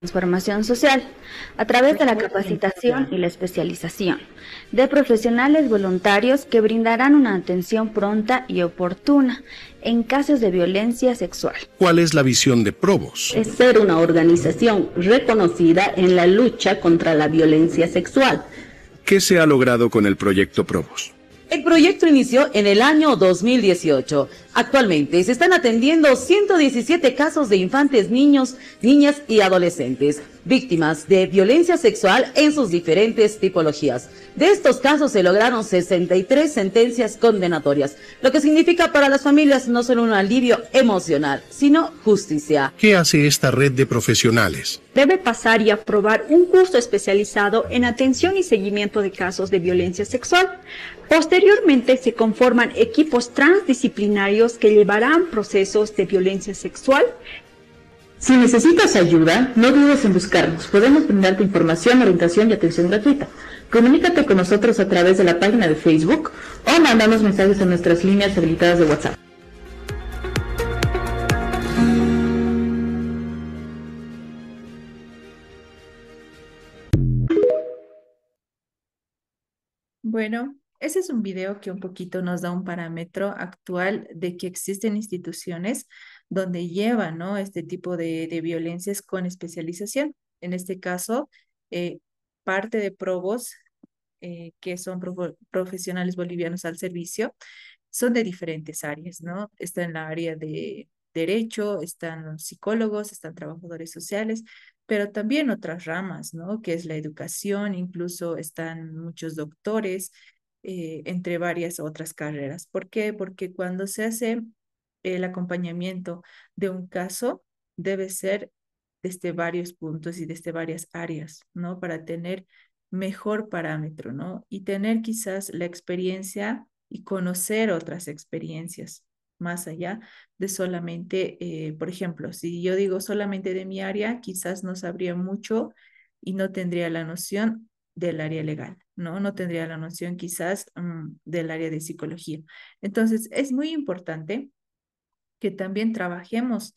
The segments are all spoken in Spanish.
transformación social a través de la capacitación y la especialización de profesionales voluntarios que brindarán una atención pronta y oportuna en casos de violencia sexual. ¿Cuál es la visión de Provos? Es ser una organización reconocida en la lucha contra la violencia sexual. ¿Qué se ha logrado con el proyecto Provos? El proyecto inició en el año 2018. Actualmente se están atendiendo 117 casos de infantes, niños, niñas y adolescentes víctimas de violencia sexual en sus diferentes tipologías. De estos casos se lograron 63 sentencias condenatorias, lo que significa para las familias no solo un alivio emocional, sino justicia. ¿Qué hace esta red de profesionales? Debe pasar y aprobar un curso especializado en atención y seguimiento de casos de violencia sexual. Posteriormente se conforman equipos transdisciplinarios que llevarán procesos de violencia sexual. Si necesitas ayuda, no dudes en buscarnos. Podemos brindarte información, orientación y atención gratuita. Comunícate con nosotros a través de la página de Facebook o mándanos mensajes a nuestras líneas habilitadas de WhatsApp. Bueno, ese es un video que un poquito nos da un parámetro actual de que existen instituciones donde llevan, ¿no?, este tipo de violencias con especialización. En este caso, parte de Provos, que son profesionales bolivianos al servicio, son de diferentes áreas, ¿no? Está en la área de derecho, están los psicólogos, están trabajadores sociales, pero también otras ramas, ¿no? Que es la educación, incluso están muchos doctores, entre varias otras carreras. ¿Por qué? Porque cuando se hace el acompañamiento de un caso, debe ser desde varios puntos y desde varias áreas, ¿no? Para tener mejor parámetro, ¿no? Y tener quizás la experiencia y conocer otras experiencias más allá de solamente, por ejemplo, si yo digo solamente de mi área, quizás no sabría mucho y no tendría la noción del área legal, ¿no? No tendría la noción quizás del área de psicología. Entonces, es muy importante que también trabajemos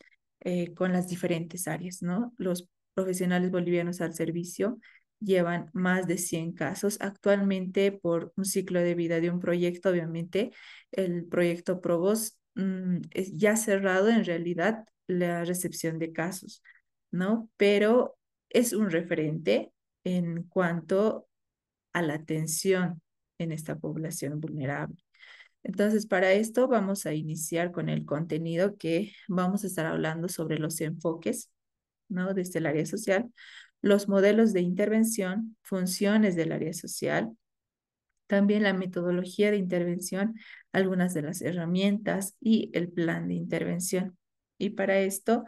con las diferentes áreas, ¿no? Los profesionales bolivianos al servicio llevan más de 100 casos. Actualmente, por un ciclo de vida de un proyecto, obviamente, el proyecto Provos es ya cerrado en realidad la recepción de casos, ¿no? Pero es un referente en cuanto a la atención en esta población vulnerable. Entonces, para esto vamos a iniciar con el contenido que vamos a estar hablando sobre los enfoques, ¿no?, desde el área social, los modelos de intervención, funciones del área social, también la metodología de intervención, algunas de las herramientas y el plan de intervención. Y para esto,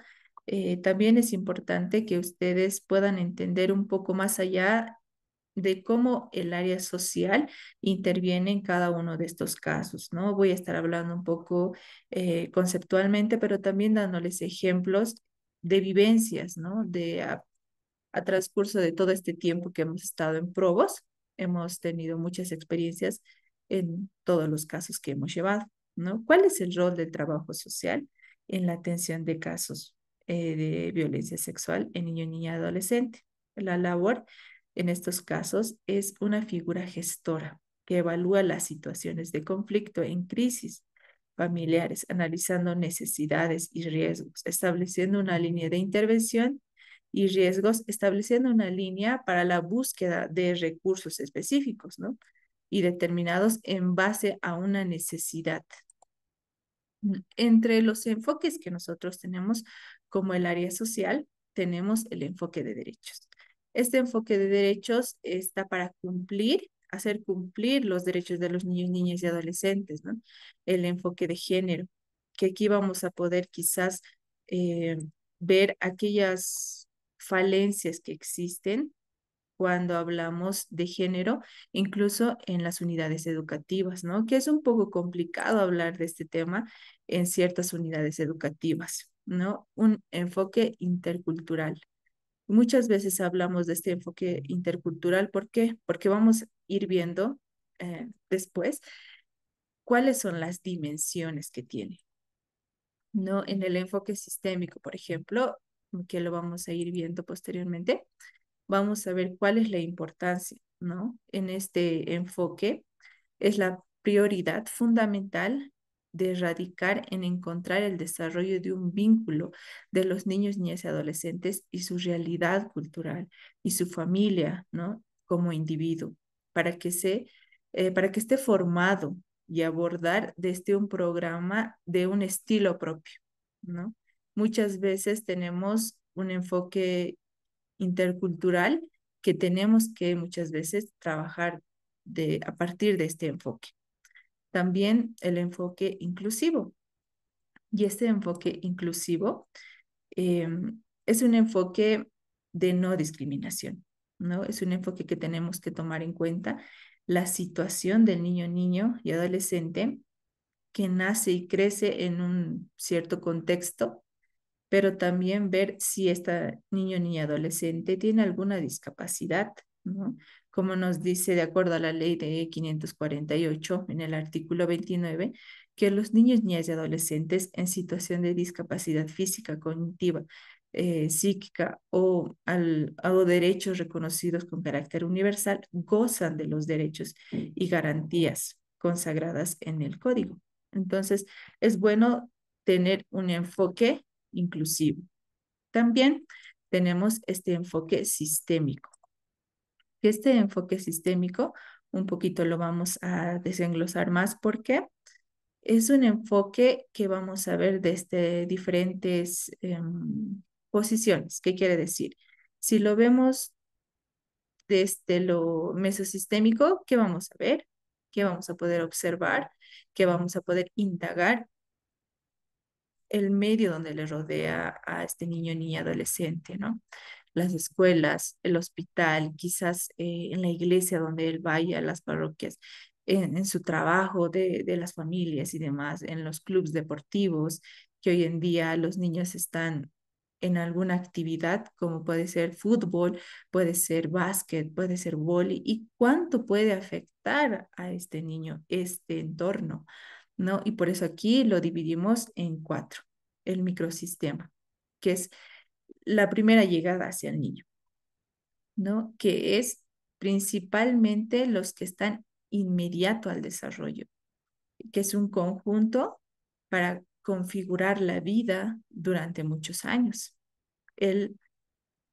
también es importante que ustedes puedan entender un poco más allá de cómo el área social interviene en cada uno de estos casos, ¿no? Voy a estar hablando un poco conceptualmente, pero también dándoles ejemplos de vivencias, ¿no? A transcurso de todo este tiempo que hemos estado en Provos, hemos tenido muchas experiencias en todos los casos que hemos llevado, ¿no? ¿Cuál es el rol del trabajo social en la atención de casos de violencia sexual en niño, niña y adolescente? La labor en estos casos es una figura gestora que evalúa las situaciones de conflicto en crisis familiares, analizando necesidades y riesgos, estableciendo una línea de intervención y riesgos, estableciendo una línea para la búsqueda de recursos específicos, ¿no? Y determinados en base a una necesidad. Entre los enfoques que nosotros tenemos como el área social, tenemos el enfoque de derechos. Este enfoque de derechos está para cumplir, hacer cumplir los derechos de los niños, niñas y adolescentes, ¿no? El enfoque de género, que aquí vamos a poder quizás eh, ver aquellas falencias que existen cuando hablamos de género, incluso en las unidades educativas, ¿no? Que es un poco complicado hablar de este tema en ciertas unidades educativas, ¿no? Un enfoque intercultural. Muchas veces hablamos de este enfoque intercultural, ¿por qué? Porque vamos a ir viendo después cuáles son las dimensiones que tiene, ¿no? En el enfoque sistémico, por ejemplo, que lo vamos a ir viendo posteriormente, vamos a ver cuál es la importancia, ¿no? En este enfoque es la prioridad fundamental de radicar en encontrar el desarrollo de un vínculo de los niños, niñas y adolescentes y su realidad cultural y su familia, ¿no? Como individuo, para que para que esté formado y abordar desde un programa de un estilo propio, ¿no? Muchas veces tenemos un enfoque intercultural que tenemos que muchas veces trabajar a partir de este enfoque. También el enfoque inclusivo. Y este enfoque inclusivo eh, es un enfoque de no discriminación, ¿no? Es un enfoque que tenemos que tomar en cuenta la situación del niño y adolescente que nace y crece en un cierto contexto, pero también ver si esta niña, adolescente tiene alguna discapacidad, ¿no? Como nos dice, de acuerdo a la ley de 548, en el artículo 29, que los niños, niñas y adolescentes en situación de discapacidad física, cognitiva, psíquica o derechos reconocidos con carácter universal gozan de los derechos y garantías consagradas en el código. Entonces, es bueno tener un enfoque inclusivo. También tenemos este enfoque sistémico. Este enfoque sistémico, un poquito lo vamos a desenglosar más porque es un enfoque que vamos a ver desde diferentes posiciones. ¿Qué quiere decir? Si lo vemos desde lo mesosistémico, ¿qué vamos a ver? ¿Qué vamos a poder observar? ¿Qué vamos a poder indagar? El medio donde le rodea a este niño, niña, adolescente, ¿no? Las escuelas, el hospital, quizás en la iglesia donde él vaya, las parroquias, en su trabajo de las familias y demás, en los clubes deportivos, que hoy en día los niños están en alguna actividad, como puede ser fútbol, puede ser básquet, puede ser vóley, y cuánto puede afectar a este niño, este entorno, ¿no? Y por eso aquí lo dividimos en cuatro, el microsistema, que es la primera llegada hacia el niño, ¿no? Que es principalmente los que están inmediato al desarrollo, que es un conjunto para configurar la vida durante muchos años. El,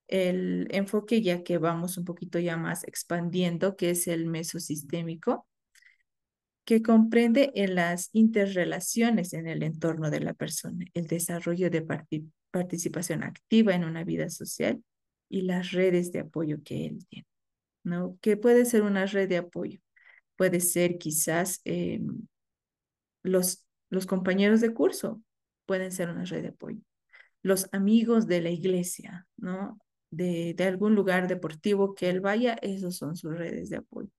el enfoque ya que vamos un poquito ya más expandiendo, que es el mesosistémico, que comprende en las interrelaciones en el entorno de la persona, el desarrollo de participación activa en una vida social y las redes de apoyo que él tiene, ¿no? ¿Qué puede ser una red de apoyo? Puede ser quizás los compañeros de curso, pueden ser una red de apoyo. Los amigos de la iglesia, ¿no? De algún lugar deportivo que él vaya, esos son sus redes de apoyo.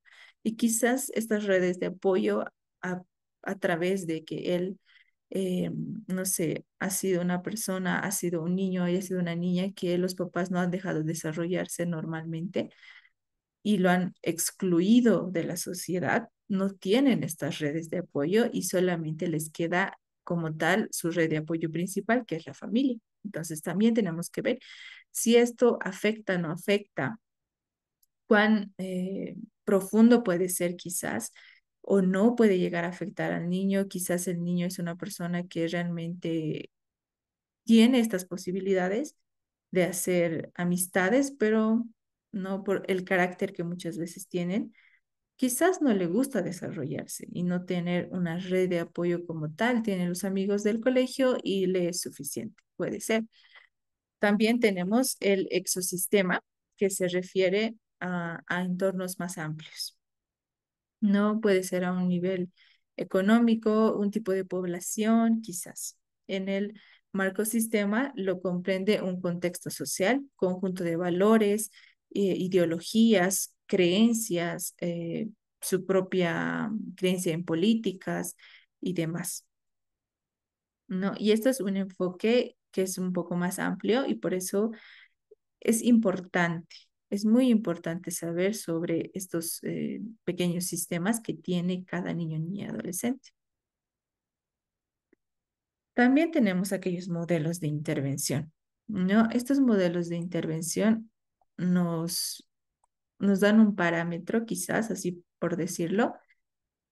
Y quizás estas redes de apoyo a, a través de que él, no sé, ha sido una persona, ha sido un niño, haya sido una niña que los papás no han dejado desarrollarse normalmente y lo han excluido de la sociedad, no tienen estas redes de apoyo y solamente les queda como tal su red de apoyo principal, que es la familia. Entonces también tenemos que ver si esto afecta o no afecta, cuán profundo puede ser quizás o no puede llegar a afectar al niño. Quizás el niño es una persona que realmente tiene estas posibilidades de hacer amistades, pero no por el carácter que muchas veces tienen. Quizás no le gusta desarrollarse y no tener una red de apoyo como tal. Tiene los amigos del colegio y le es suficiente, puede ser. También tenemos el exosistema, que se refiere a entornos más amplios. No puede ser a un nivel económico, un tipo de población, quizás. En el marco sistema lo comprende un contexto social, conjunto de valores, ideologías, creencias, su propia creencia en políticas y demás, ¿no? Y esto es un enfoque que es un poco más amplio y por eso es importante, es muy importante saber sobre estos pequeños sistemas que tiene cada niño, niña y adolescente. También tenemos aquellos modelos de intervención. ¿no? Estos modelos de intervención nos, nos dan un parámetro, quizás así por decirlo,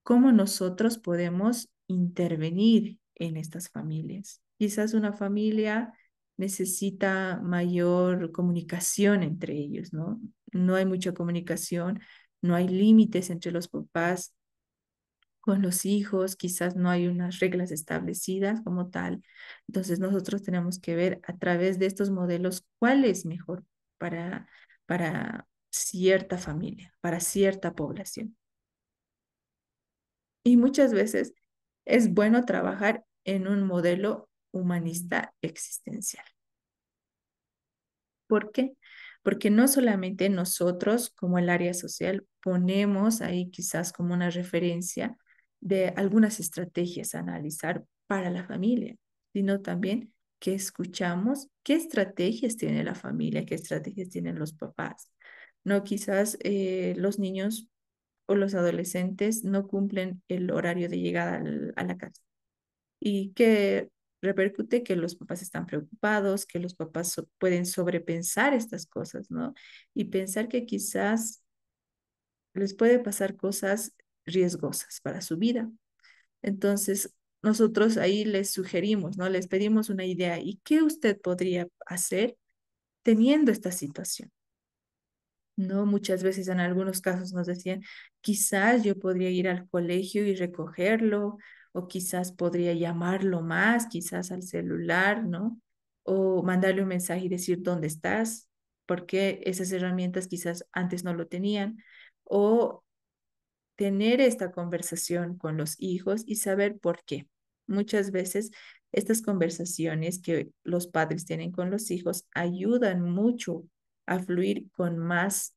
cómo nosotros podemos intervenir en estas familias. Quizás una familia necesita mayor comunicación entre ellos, ¿no? No hay mucha comunicación, no hay límites entre los papás con los hijos, quizás no hay unas reglas establecidas como tal. Entonces nosotros tenemos que ver a través de estos modelos cuál es mejor para, para cierta familia, para cierta población. Y muchas veces es bueno trabajar en un modelo humanista existencial. ¿Por qué? Porque no solamente nosotros, como el área social, ponemos ahí quizás como una referencia de algunas estrategias a analizar para la familia, sino también que escuchamos qué estrategias tiene la familia, qué estrategias tienen los papás. No, quizás los niños o los adolescentes no cumplen el horario de llegada a la casa y que repercute que los papás están preocupados, que los papás pueden sobrepensar estas cosas, ¿no? Y pensar que quizás les puede pasar cosas riesgosas para su vida. Entonces, nosotros ahí les sugerimos, ¿no? Les pedimos una idea. ¿Y qué usted podría hacer teniendo esta situación? No, muchas veces en algunos casos nos decían, quizás yo podría ir al colegio y recogerlo, o quizás podría llamarlo más, quizás al celular, ¿no? O mandarle un mensaje y decir dónde estás, porque esas herramientas quizás antes no lo tenían, o tener esta conversación con los hijos y saber por qué. Muchas veces estas conversaciones que los padres tienen con los hijos ayudan mucho a fluir con más,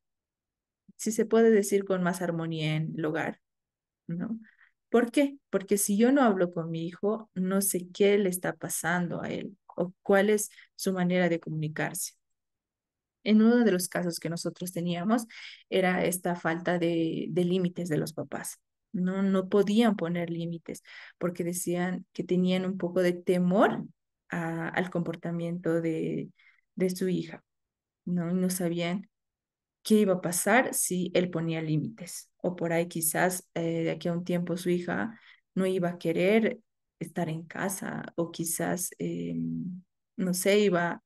si se puede decir, con más armonía en el hogar, ¿no? ¿Por qué? Porque si yo no hablo con mi hijo, no sé qué le está pasando a él o cuál es su manera de comunicarse. En uno de los casos que nosotros teníamos era esta falta de límites de los papás. No, no podían poner límites porque decían que tenían un poco de temor al comportamiento de su hija, ¿no? Y no sabían qué iba a pasar si él ponía límites. O por ahí quizás de aquí a un tiempo su hija no iba a querer estar en casa o quizás, no sé, iba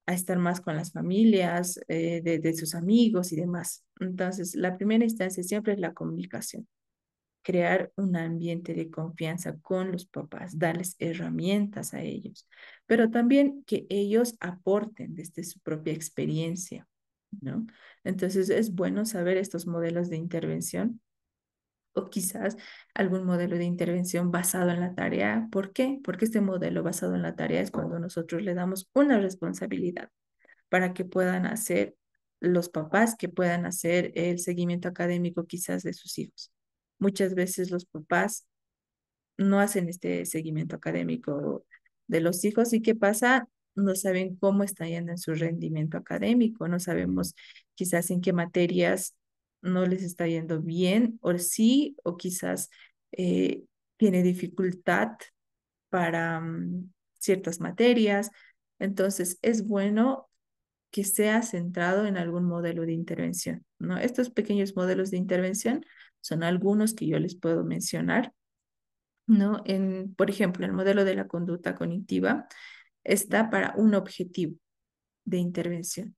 a estar más con las familias, de sus amigos y demás. Entonces, la primera instancia siempre es la comunicación, crear un ambiente de confianza con los papás, darles herramientas a ellos, pero también que ellos aporten desde su propia experiencia, ¿no? Entonces, es bueno saber estos modelos de intervención o quizás algún modelo de intervención basado en la tarea. ¿Por qué? Porque este modelo basado en la tarea es cuando nosotros le damos una responsabilidad para que puedan hacer los papás, que puedan hacer el seguimiento académico quizás de sus hijos. Muchas veces los papás no hacen este seguimiento académico de los hijos y ¿qué pasa? No saben cómo está yendo en su rendimiento académico, no sabemos quizás en qué materias no les está yendo bien o sí, o quizás eh, tiene dificultad para ciertas materias. Entonces, es bueno que sea centrado en algún modelo de intervención, ¿no? Estos pequeños modelos de intervención son algunos que yo les puedo mencionar, ¿no? Por ejemplo, el modelo de la conducta cognitiva está para un objetivo de intervención,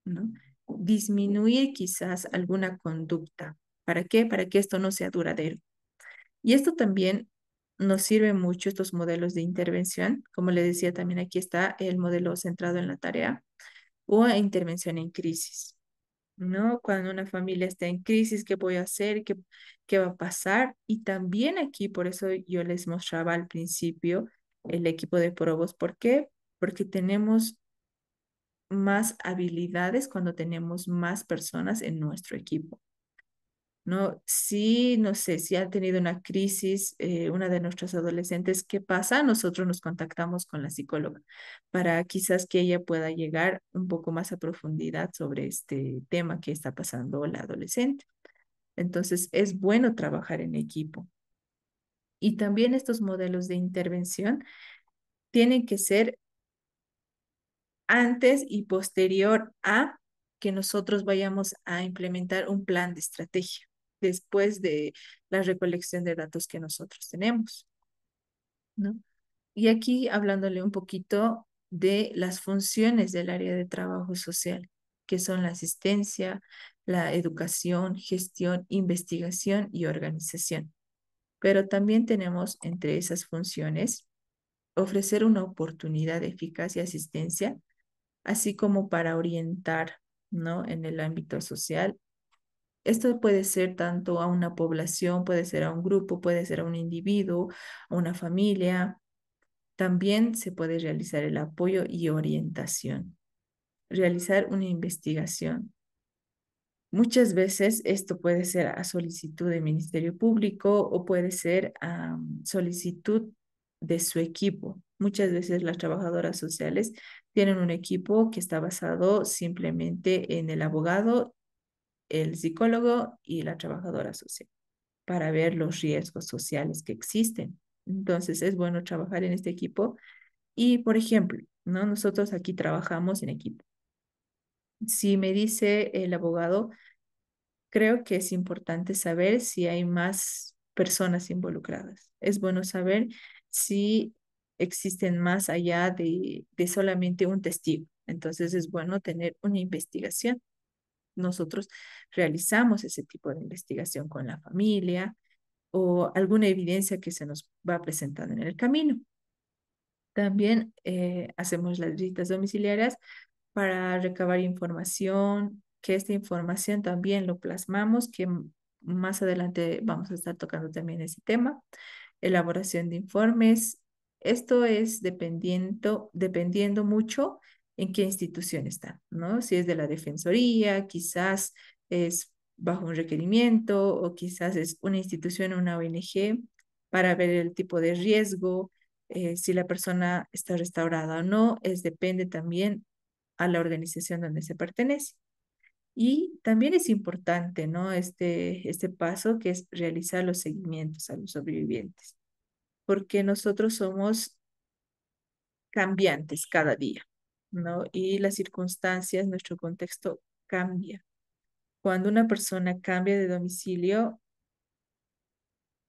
¿no? Disminuir quizás alguna conducta. ¿Para qué? Para que esto no sea duradero. Y esto también nos sirve mucho, estos modelos de intervención. Como le decía, también aquí está el modelo centrado en la tarea o intervención en crisis, ¿no? Cuando una familia está en crisis, ¿qué voy a hacer? ¿Qué va a pasar? Y también aquí, por eso yo les mostraba al principio el equipo de probos. ¿Por qué? Porque tenemos más habilidades cuando tenemos más personas en nuestro equipo. ¿No? Sí, no sé, si ha tenido una crisis, una de nuestras adolescentes, ¿qué pasa? Nosotros nos contactamos con la psicóloga para quizás que ella pueda llegar un poco más a profundidad sobre este tema que está pasando la adolescente. Entonces, es bueno trabajar en equipo. Y también estos modelos de intervención tienen que ser antes y posterior a que nosotros vayamos a implementar un plan de estrategia después de la recolección de datos que nosotros tenemos, ¿no? Y aquí hablándole un poquito de las funciones del área de trabajo social, que son la asistencia, la educación, gestión, investigación y organización. Pero también tenemos entre esas funciones ofrecer una oportunidad de eficacia y asistencia, así como para orientar, ¿no? En el ámbito social. Esto puede ser tanto a una población, puede ser a un grupo, puede ser a un individuo, a una familia. También se puede realizar el apoyo y orientación, realizar una investigación. Muchas veces esto puede ser a solicitud del Ministerio Público o puede ser a solicitud de su equipo. Muchas veces las trabajadoras sociales tienen un equipo que está basado simplemente en el abogado, el psicólogo y la trabajadora social para ver los riesgos sociales que existen. Entonces es bueno trabajar en este equipo y, por ejemplo, ¿no? Nosotros aquí trabajamos en equipo. Si me dice el abogado, creo que es importante saber si hay más personas involucradas. Es bueno saber si existen más allá de solamente un testigo. Entonces es bueno tener una investigación. Nosotros realizamos ese tipo de investigación con la familia o alguna evidencia que se nos va presentando en el camino. También hacemos las visitas domiciliarias para recabar información, que esta información también lo plasmamos, que más adelante vamos a estar tocando también ese tema. Elaboración de informes. Esto es dependiendo mucho en qué institución está, ¿no? Si es de la Defensoría, quizás es bajo un requerimiento o quizás es una institución, una ONG, para ver el tipo de riesgo, si la persona está restaurada o no, depende también a la organización donde se pertenece. Y también es importante, ¿no? Este paso que es realizar los seguimientos a los sobrevivientes, porque nosotros somos cambiantes cada día, ¿no? Y las circunstancias, nuestro contexto cambia. Cuando una persona cambia de domicilio,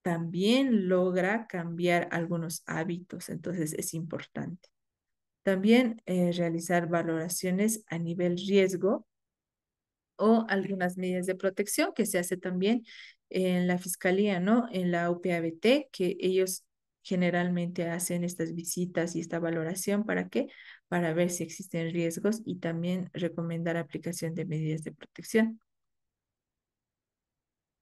también logra cambiar algunos hábitos, entonces es importante. También realizar valoraciones a nivel riesgo o algunas medidas de protección que se hace también en la fiscalía, ¿no? En la UPABT, que ellos generalmente hacen estas visitas y esta valoración. ¿Para qué? Para ver si existen riesgos y también recomendar aplicación de medidas de protección.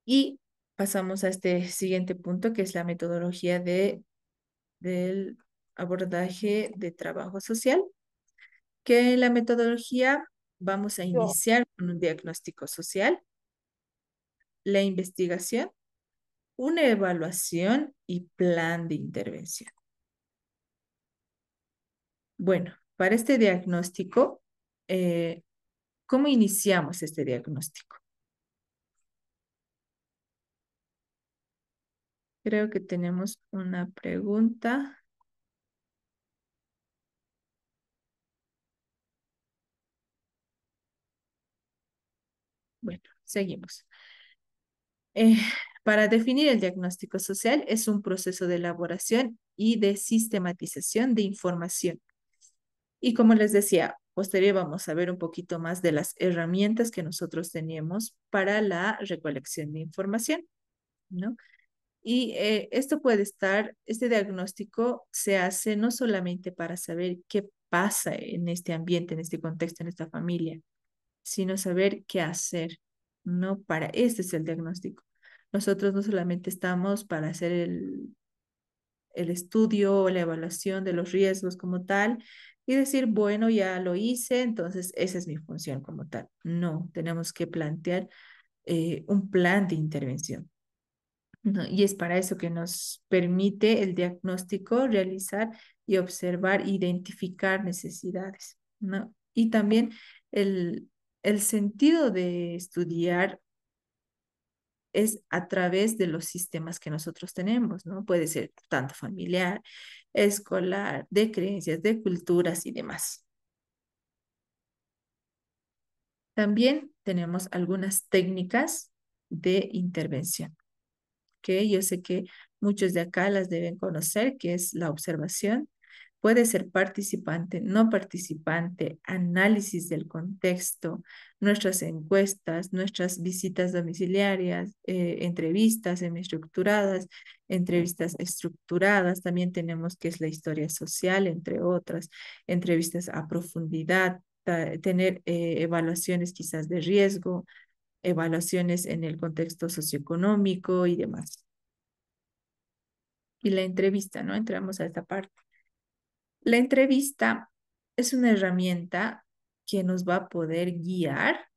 Y pasamos a este siguiente punto, que es la metodología del abordaje de trabajo social, que en la metodología vamos a iniciar con un diagnóstico social, la investigación, una evaluación y plan de intervención. Bueno, para este diagnóstico, ¿cómo iniciamos este diagnóstico? Creo que tenemos una pregunta. Bueno, seguimos. Eh, para definir el diagnóstico social es un proceso de elaboración y de sistematización de información. Y como les decía, posterior vamos a ver un poquito más de las herramientas que nosotros tenemos para la recolección de información, ¿no? Y esto puede estar, este diagnóstico se hace no solamente para saber qué pasa en este ambiente, en este contexto, en esta familia, sino saber qué hacer, ¿no? Para este es el diagnóstico. Nosotros no solamente estamos para hacer el estudio o la evaluación de los riesgos como tal y decir, bueno, ya lo hice, entonces esa es mi función como tal. No, tenemos que plantear un plan de intervención. ¿No? Y es para eso que nos permite el diagnóstico realizar y observar, identificar necesidades, ¿no? Y también el sentido de estudiar es a través de los sistemas que nosotros tenemos, ¿no? Puede ser tanto familiar, escolar, de creencias, de culturas y demás. También tenemos algunas técnicas de intervención, que yo sé que muchos de acá las deben conocer, que es la observación. Puede ser participante, no participante, análisis del contexto, nuestras encuestas, nuestras visitas domiciliarias, entrevistas semiestructuradas, entrevistas estructuradas. También tenemos que es la historia social, entre otras, entrevistas a profundidad, tener evaluaciones quizás de riesgo, evaluaciones en el contexto socioeconómico y demás. Y la entrevista, ¿no? Entramos a esta parte. La entrevista es una herramienta que nos va a poder guiar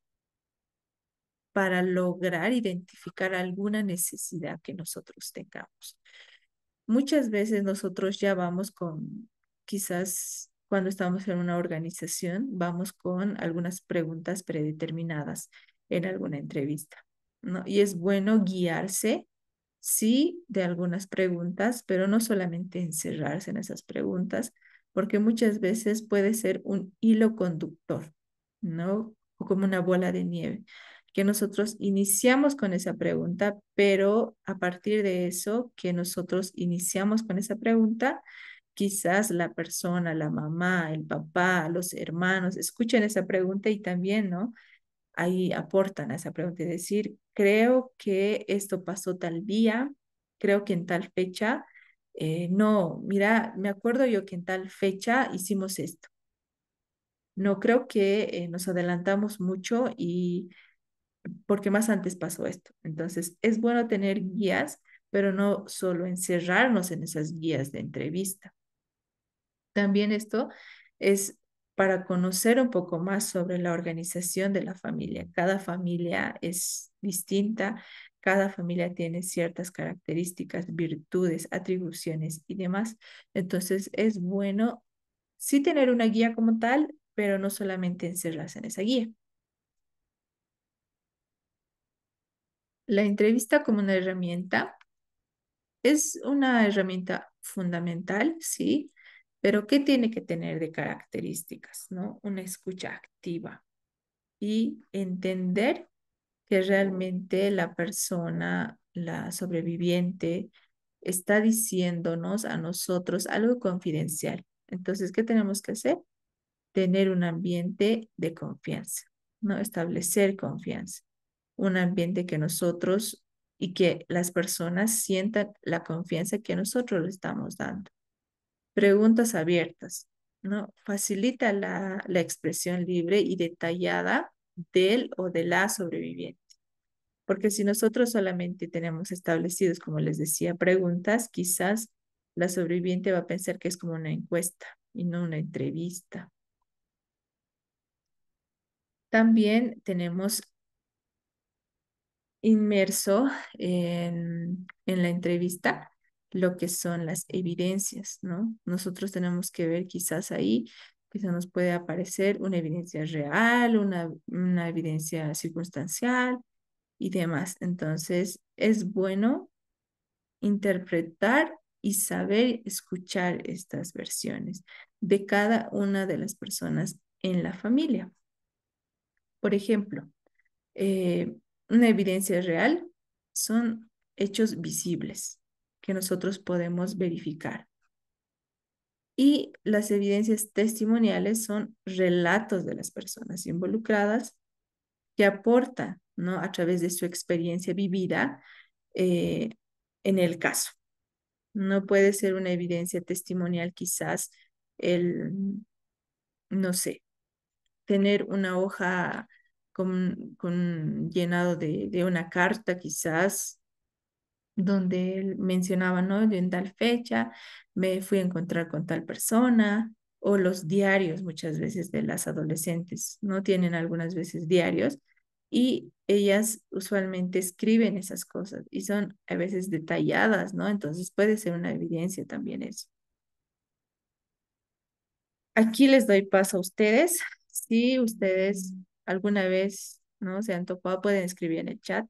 para lograr identificar alguna necesidad que nosotros tengamos. Muchas veces nosotros ya vamos con, quizás cuando estamos en una organización, vamos con algunas preguntas predeterminadas en alguna entrevista, ¿no? Y es bueno guiarse, sí, de algunas preguntas, pero no solamente encerrarse en esas preguntas, porque muchas veces puede ser un hilo conductor, ¿no? O como una bola de nieve, que nosotros iniciamos con esa pregunta, pero a partir de eso que nosotros iniciamos con esa pregunta, quizás la persona, la mamá, el papá, los hermanos, escuchen esa pregunta y también, ¿no? Ahí aportan a esa pregunta y decir, creo que esto pasó tal día, creo que en tal fecha, no, mira, me acuerdo yo que en tal fecha hicimos esto. No creo que nos adelantamos mucho y porque más antes pasó esto. Entonces, es bueno tener guías, pero no solo encerrarnos en esas guías de entrevista. También esto es para conocer un poco más sobre la organización de la familia. Cada familia es distinta, cada familia tiene ciertas características, virtudes, atribuciones y demás. Entonces, es bueno sí tener una guía como tal, pero no solamente encerrarse en esa guía. La entrevista como una herramienta es una herramienta fundamental, sí, pero ¿qué tiene que tener de características, no? Una escucha activa y entender que realmente la persona, la sobreviviente, está diciéndonos a nosotros algo confidencial. Entonces, ¿qué tenemos que hacer? Tener un ambiente de confianza, ¿no? Establecer confianza, un ambiente que nosotros y que las personas sientan la confianza que nosotros le estamos dando. Preguntas abiertas, ¿no? Facilita la expresión libre y detallada del o de la sobreviviente. Porque si nosotros solamente tenemos establecidos, como les decía, preguntas, quizás la sobreviviente va a pensar que es como una encuesta y no una entrevista. También tenemos inmerso en la entrevista lo que son las evidencias, ¿no? Nosotros tenemos que ver quizás ahí que se nos puede aparecer una evidencia real, una evidencia circunstancial y demás. Entonces, es bueno interpretar y saber escuchar estas versiones de cada una de las personas en la familia. Por ejemplo, eh, una evidencia real son hechos visibles que nosotros podemos verificar. Y las evidencias testimoniales son relatos de las personas involucradas que aportan, ¿no? A través de su experiencia vivida eh, en el caso. No puede ser una evidencia testimonial quizás el, no sé, tener una hoja con llenado de una carta quizás, donde él mencionaba, ¿no? Yo en tal fecha me fui a encontrar con tal persona, o los diarios muchas veces de las adolescentes, ¿no? Tienen algunas veces diarios y ellas usualmente escriben esas cosas y son a veces detalladas, ¿no? Entonces puede ser una evidencia también eso. Aquí les doy paso a ustedes. Si ustedes alguna vez, ¿no? Se han topado, pueden escribir en el chat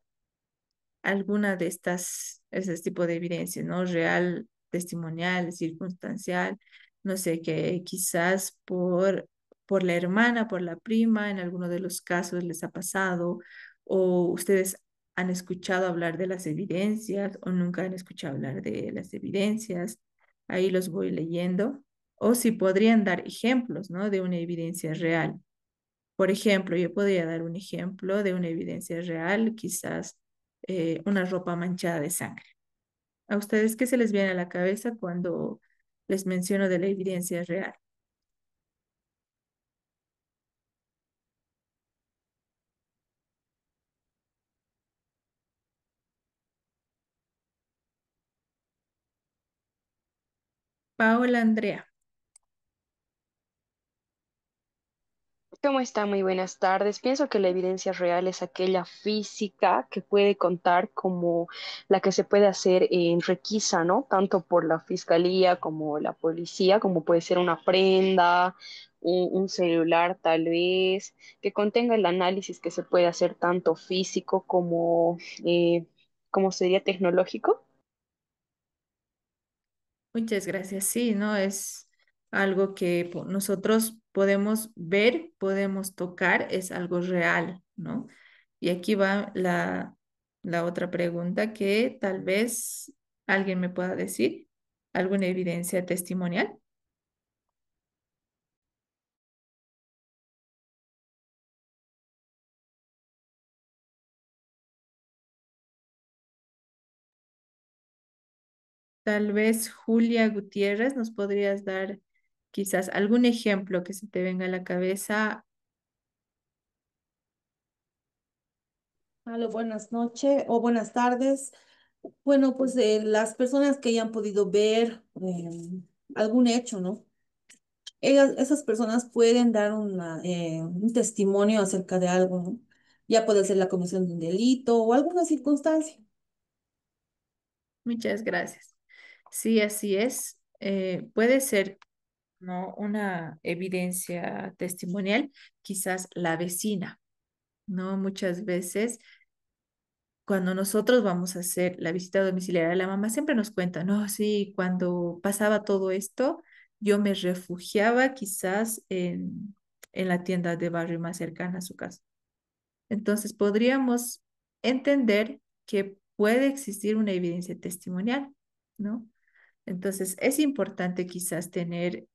alguna de ese tipo de evidencias, ¿no? Real, testimonial, circunstancial, no sé, que quizás por por la hermana, por la prima, en alguno de los casos les ha pasado, o ustedes han escuchado hablar de las evidencias o nunca han escuchado hablar de las evidencias. Ahí los voy leyendo. O si podrían dar ejemplos, ¿no? De una evidencia real. Por ejemplo, yo podría dar un ejemplo de una evidencia real, quizás una ropa manchada de sangre. ¿A ustedes qué se les viene a la cabeza cuando les menciono de la evidencia real? Paola, Andrea. ¿Cómo está? Muy buenas tardes. Pienso que la evidencia real es aquella física que puede contar como la que se puede hacer en requisa, ¿no? Tanto por la fiscalía como la policía, como puede ser una prenda, un celular tal vez, que contenga el análisis que se puede hacer tanto físico como sería tecnológico. Muchas gracias. Sí, ¿no? Es algo que nosotros podemos ver, podemos tocar, es algo real, ¿no? Y aquí va la otra pregunta que tal vez alguien me pueda decir, ¿alguna evidencia testimonial? Tal vez Julia Gutiérrez, ¿nos podrías dar quizás algún ejemplo que se te venga a la cabeza? Aló, buenas noches o buenas tardes. Bueno, pues las personas que hayan podido ver algún hecho, ¿no? Esas personas pueden dar un testimonio acerca de algo, ¿no? Ya puede ser la comisión de un delito o alguna circunstancia. Muchas gracias. Sí, así es. Puede ser, ¿no? Una evidencia testimonial, quizás la vecina, ¿no? Muchas veces cuando nosotros vamos a hacer la visita domiciliaria, la mamá siempre nos cuenta, no, sí, cuando pasaba todo esto, yo me refugiaba quizás en la tienda de barrio más cercana a su casa. Entonces podríamos entender que puede existir una evidencia testimonial, ¿no? Entonces es importante quizás tener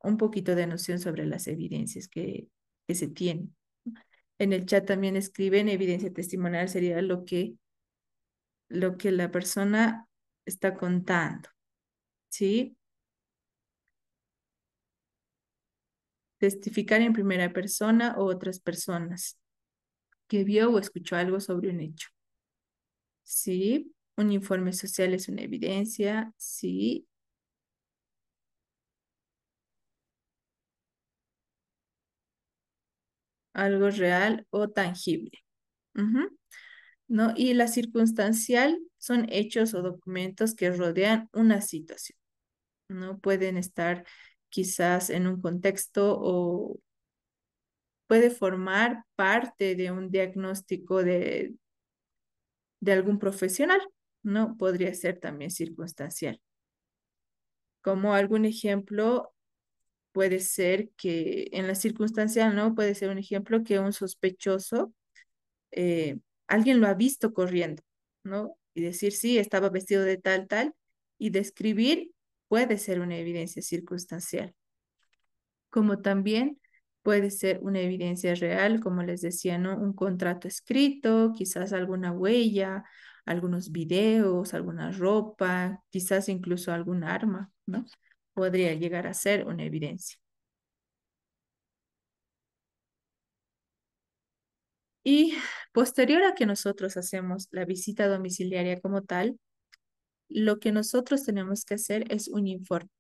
un poquito de noción sobre las evidencias que se tienen. En el chat también escriben evidencia testimonial sería lo que la persona está contando, ¿sí? Testificar en primera persona o otras personas que vio o escuchó algo sobre un hecho, ¿sí? Un informe social es una evidencia, sí. Algo real o tangible. Ujú. ¿No? Y la circunstancial son hechos o documentos que rodean una situación, ¿no? Pueden estar quizás en un contexto o puede formar parte de un diagnóstico de algún profesional, ¿no? Podría ser también circunstancial. Como algún ejemplo, puede ser que en la circunstancial, ¿no? Puede ser un ejemplo que un sospechoso, alguien lo ha visto corriendo, ¿no? Y decir, sí, estaba vestido de tal, tal, y describir puede ser una evidencia circunstancial, como también puede ser una evidencia real, como les decía, ¿no? Un contrato escrito, quizás alguna huella, algunos videos, alguna ropa, quizás incluso algún arma, ¿no? Podría llegar a ser una evidencia. Y posterior a que nosotros hacemos la visita domiciliaria como tal, lo que nosotros tenemos que hacer es un informe,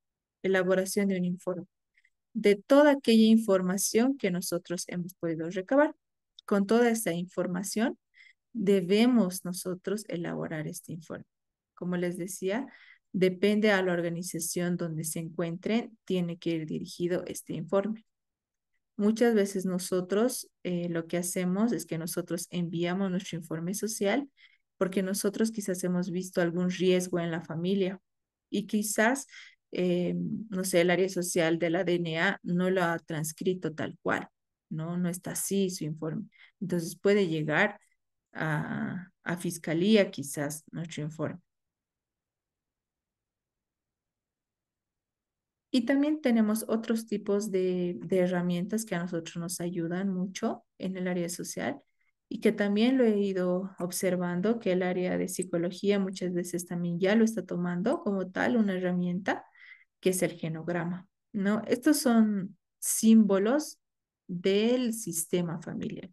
elaboración de un informe de toda aquella información que nosotros hemos podido recabar. Con toda esa información, debemos nosotros elaborar este informe. Como les decía, depende a la organización donde se encuentren, tiene que ir dirigido este informe. Muchas veces nosotros lo que hacemos es que nosotros enviamos nuestro informe social porque nosotros quizás hemos visto algún riesgo en la familia y quizás no sé, el área social de la DNA no lo ha transcrito tal cual, ¿no? No está así su informe. Entonces puede llegar a fiscalía quizás nuestro informe. Y también tenemos otros tipos de herramientas que a nosotros nos ayudan mucho en el área social y que también lo he ido observando que el área de psicología muchas veces también ya lo está tomando como tal una herramienta que es el genograma, ¿no? Estos son símbolos del sistema familiar.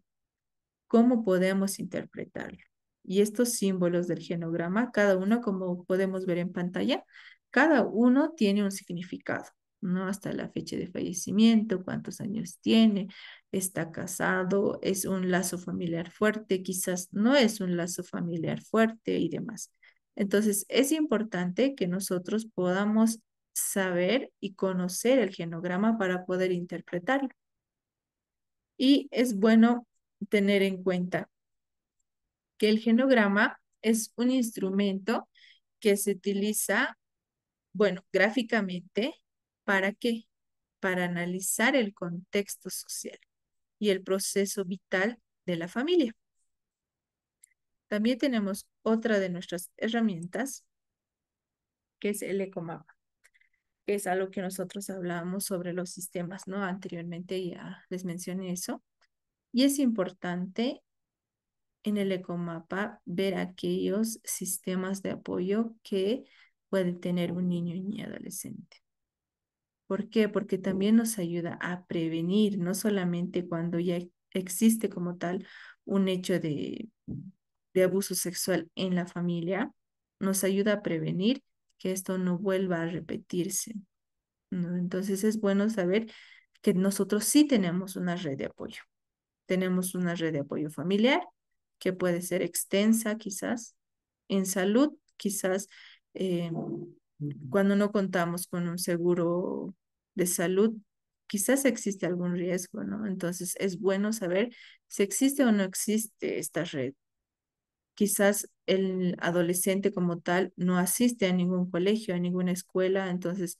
¿Cómo podemos interpretarlo? Y estos símbolos del genograma, cada uno, como podemos ver en pantalla, cada uno tiene un significado, ¿no? Hasta la fecha de fallecimiento, cuántos años tiene, está casado, es un lazo familiar fuerte, quizás no es un lazo familiar fuerte y demás. Entonces, es importante que nosotros podamos saber y conocer el genograma para poder interpretarlo. Y es bueno tener en cuenta que el genograma es un instrumento que se utiliza, bueno, gráficamente, ¿para qué? Para analizar el contexto social y el proceso vital de la familia. También tenemos otra de nuestras herramientas, que es el ecomapa, que es algo que nosotros hablábamos sobre los sistemas, ¿no? Anteriormente ya les mencioné eso. Y es importante en el ecomapa ver aquellos sistemas de apoyo que puede tener un niño y niña adolescente. ¿Por qué? Porque también nos ayuda a prevenir, no solamente cuando ya existe como tal un hecho de abuso sexual en la familia, nos ayuda a prevenir que esto no vuelva a repetirse, ¿no? Entonces es bueno saber que nosotros sí tenemos una red de apoyo. Tenemos una red de apoyo familiar que puede ser extensa quizás. En salud, quizás cuando no contamos con un seguro de salud, quizás existe algún riesgo, ¿no? Entonces es bueno saber si existe o no existe esta red. Quizás el adolescente como tal no asiste a ningún colegio, a ninguna escuela, entonces,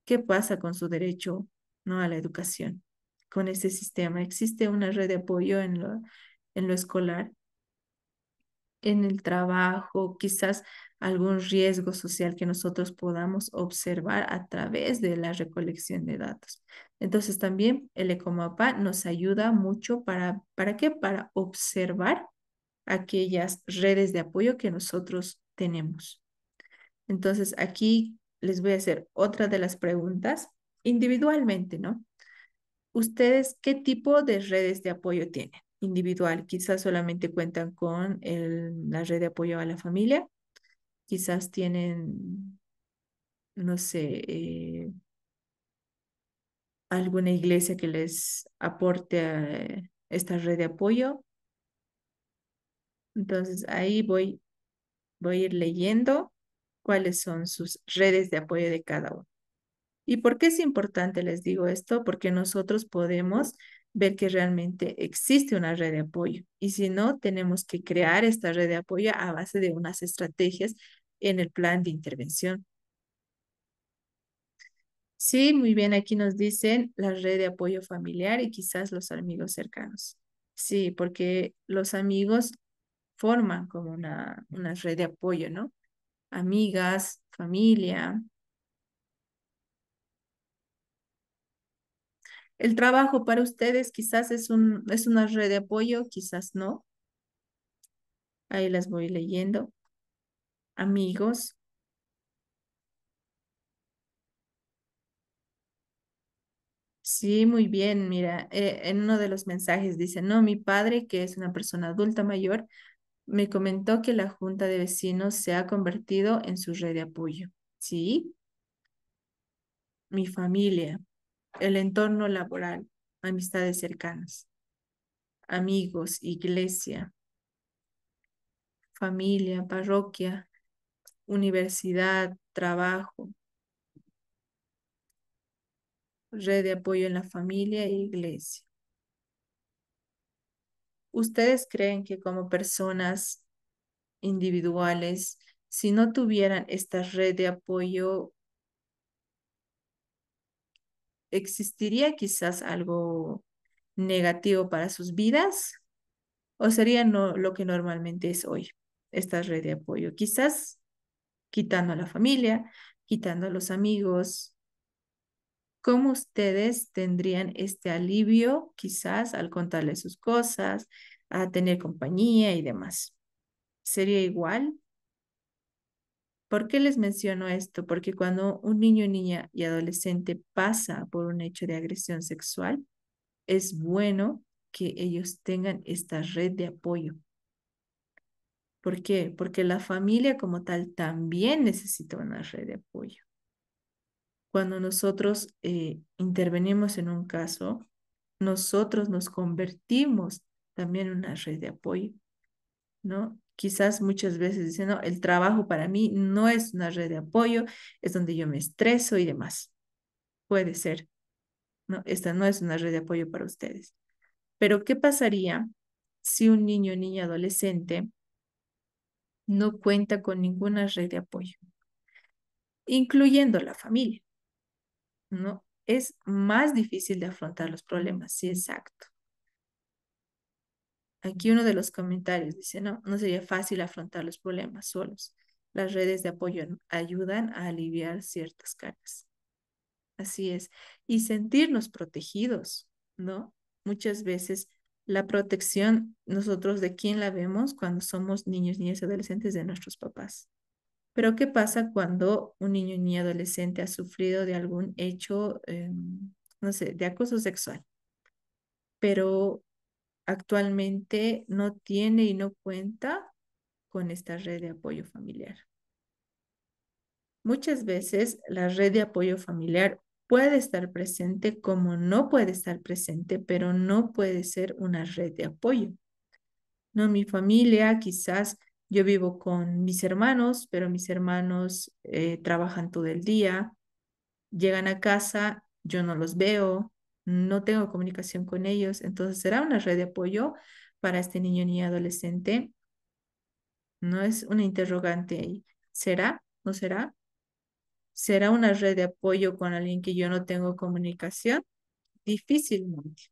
¿qué pasa con su derecho, no, a la educación? Con ese sistema, ¿existe una red de apoyo en lo escolar, en el trabajo, quizás algún riesgo social que nosotros podamos observar a través de la recolección de datos? Entonces, también el Ecomapa nos ayuda mucho ¿para qué? Para observar aquellas redes de apoyo que nosotros tenemos. Entonces, aquí les voy a hacer otra de las preguntas individualmente, ¿no? ¿Ustedes qué tipo de redes de apoyo tienen? Individual, quizás solamente cuentan con la red de apoyo a la familia, quizás tienen, no sé, alguna iglesia que les aporte esta red de apoyo. Entonces, ahí voy a ir leyendo cuáles son sus redes de apoyo de cada uno. ¿Y por qué es importante? Les digo esto, porque nosotros podemos ver que realmente existe una red de apoyo. Y si no, tenemos que crear esta red de apoyo a base de unas estrategias en el plan de intervención. Sí, muy bien, aquí nos dicen la red de apoyo familiar y quizás los amigos cercanos. Sí, porque los amigos forman como una red de apoyo, ¿no? Amigas, familia. El trabajo para ustedes quizás es una red de apoyo, quizás no. Ahí las voy leyendo. Amigos. Sí, muy bien. Mira, en uno de los mensajes dice, no, mi padre, que es una persona adulta mayor, me comentó que la junta de vecinos se ha convertido en su red de apoyo. Sí, mi familia, el entorno laboral, amistades cercanas, amigos, iglesia, familia, parroquia, universidad, trabajo, red de apoyo en la familia e iglesia. ¿Ustedes creen que como personas individuales, si no tuvieran esta red de apoyo, ¿existiría quizás algo negativo para sus vidas o sería lo que normalmente es hoy, esta red de apoyo? Quizás quitando a la familia, quitando a los amigos. ¿Cómo ustedes tendrían este alivio quizás al contarle sus cosas, a tener compañía y demás? ¿Sería igual? ¿Por qué les menciono esto? Porque cuando un niño, niña y adolescente pasa por un hecho de agresión sexual, es bueno que ellos tengan esta red de apoyo. ¿Por qué? Porque la familia como tal también necesita una red de apoyo. Cuando nosotros intervenimos en un caso, nosotros nos convertimos también en una red de apoyo, ¿no? Quizás muchas veces dicen, no, el trabajo para mí no es una red de apoyo, es donde yo me estreso y demás. Puede ser, ¿no? Esta no es una red de apoyo para ustedes. Pero ¿qué pasaría si un niño, niña, adolescente no cuenta con ninguna red de apoyo, incluyendo la familia, ¿no? Es más difícil de afrontar los problemas, sí, exacto. Aquí uno de los comentarios dice, no, no sería fácil afrontar los problemas solos. Las redes de apoyo ayudan a aliviar ciertas cargas. Así es. Y sentirnos protegidos, ¿no? Muchas veces la protección, nosotros de quién la vemos cuando somos niños, niñas y adolescentes de nuestros papás. Pero ¿qué pasa cuando un niño ni adolescente ha sufrido de algún hecho, no sé, de acoso sexual, pero actualmente no tiene y no cuenta con esta red de apoyo familiar? Muchas veces la red de apoyo familiar puede estar presente como no puede estar presente, pero no puede ser una red de apoyo. No, mi familia, quizás yo vivo con mis hermanos, pero mis hermanos trabajan todo el día, llegan a casa, yo no los veo, no tengo comunicación con ellos, entonces será una red de apoyo para este niño ni adolescente. No es una interrogante ahí. ¿Será? ¿No será? ¿Será una red de apoyo con alguien que yo no tengo comunicación? Difícilmente.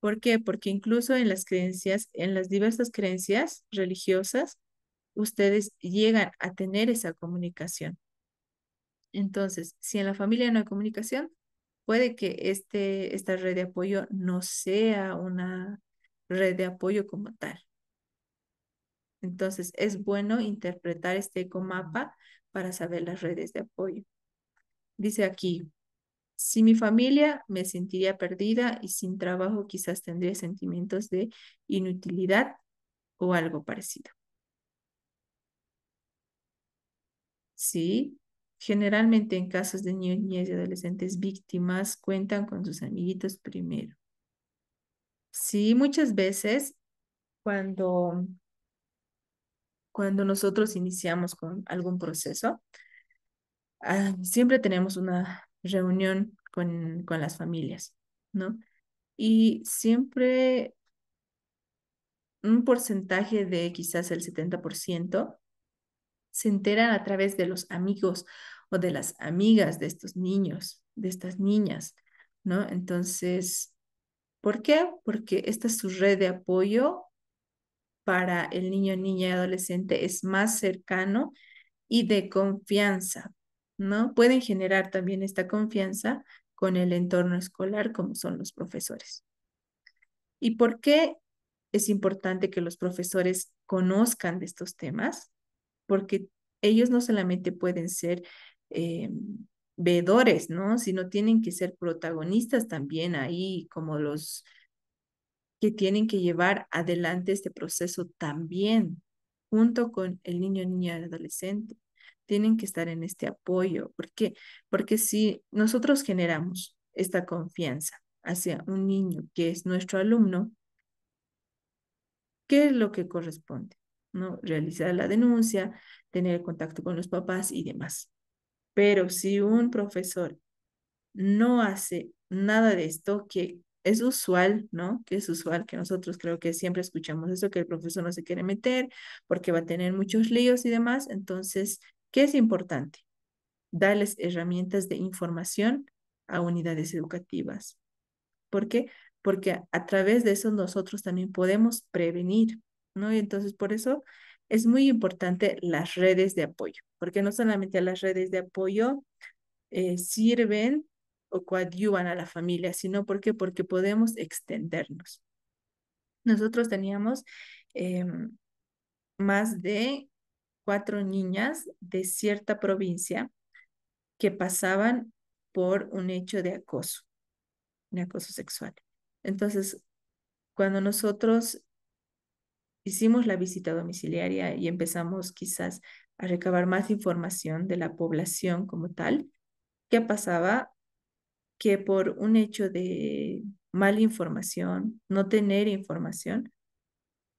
¿Por qué? Porque incluso en las creencias, en las diversas creencias religiosas, ustedes llegan a tener esa comunicación. Entonces, si en la familia no hay comunicación, puede que esta red de apoyo no sea una red de apoyo como tal. Entonces, es bueno interpretar este ecomapa para saber las redes de apoyo. Dice aquí, si mi familia me sentiría perdida y sin trabajo, quizás tendría sentimientos de inutilidad o algo parecido. Sí, generalmente en casos de niños, niñas y adolescentes víctimas cuentan con sus amiguitos primero. Sí, muchas veces cuando, cuando nosotros iniciamos con algún proceso, siempre tenemos una reunión con las familias, ¿no? Y siempre un porcentaje de quizás el 70% se enteran a través de los amigos o de las amigas de estos niños, de estas niñas, ¿no? Entonces, ¿por qué? Porque esta es su red de apoyo para el niño, niña y adolescente, es más cercano y de confianza, ¿no? Pueden generar también esta confianza con el entorno escolar, como son los profesores. ¿Y por qué es importante que los profesores conozcan de estos temas? Porque ellos no solamente pueden ser eh, veedores, ¿no? Sino tienen que ser protagonistas también ahí, como los que tienen que llevar adelante este proceso también, junto con el niño, niña y adolescente. Tienen que estar en este apoyo. ¿Por qué? Porque si nosotros generamos esta confianza hacia un niño que es nuestro alumno, ¿qué es lo que corresponde? ¿No? Realizar la denuncia, tener contacto con los papás y demás. Pero si un profesor no hace nada de esto, que es usual, ¿no? Que es usual, que nosotros creo que siempre escuchamos eso, que el profesor no se quiere meter porque va a tener muchos líos y demás. Entonces, ¿qué es importante? Darles herramientas de información a unidades educativas. ¿Por qué? Porque a través de eso nosotros también podemos prevenir, ¿no? Y entonces por eso es muy importante las redes de apoyo, porque no solamente las redes de apoyo sirven o coadyuvan a la familia, sino porque podemos extendernos. Nosotros teníamos más de 4 niñas de cierta provincia que pasaban por un hecho de acoso sexual. Entonces, cuando nosotros hicimos la visita domiciliaria y empezamos quizás a recabar más información de la población como tal, ¿qué pasaba? Que por un hecho de mala información, no tener información,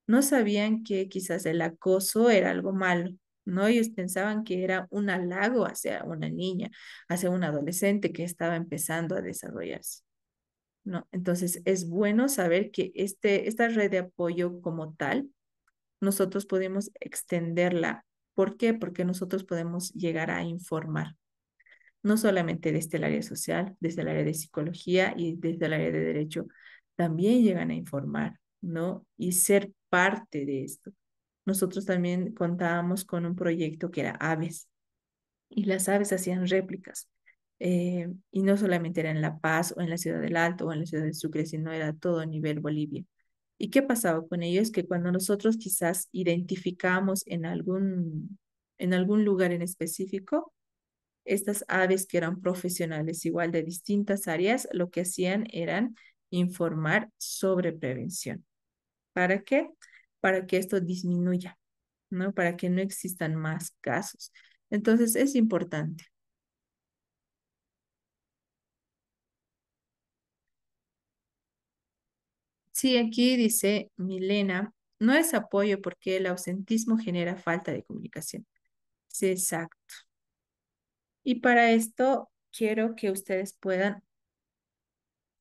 no sabían que quizás el acoso era algo malo, ¿no? Ellos pensaban que era un halago hacia una niña, hacia un adolescente que estaba empezando a desarrollarse, ¿no? Entonces, es bueno saber que esta red de apoyo como tal, nosotros podemos extenderla. ¿Por qué? Porque nosotros podemos llegar a informar, no solamente desde el área social, desde el área de psicología y desde el área de derecho, también llegan a informar, ¿no? Y ser parte de esto. Nosotros también contábamos con un proyecto que era aves y las aves hacían réplicas. Y no solamente era en La Paz o en la ciudad del Alto o en la ciudad de Sucre, sino era todo a nivel Bolivia. ¿Y qué pasaba con ellos? Que cuando nosotros quizás identificamos en algún lugar en específico, estas aves que eran profesionales igual de distintas áreas, lo que hacían eran informar sobre prevención. ¿Para qué? Para que esto disminuya, ¿no? Para que no existan más casos. Entonces, es importante. Sí, aquí dice Milena, no es apoyo porque el ausentismo genera falta de comunicación. Sí, exacto. Y para esto quiero que ustedes puedan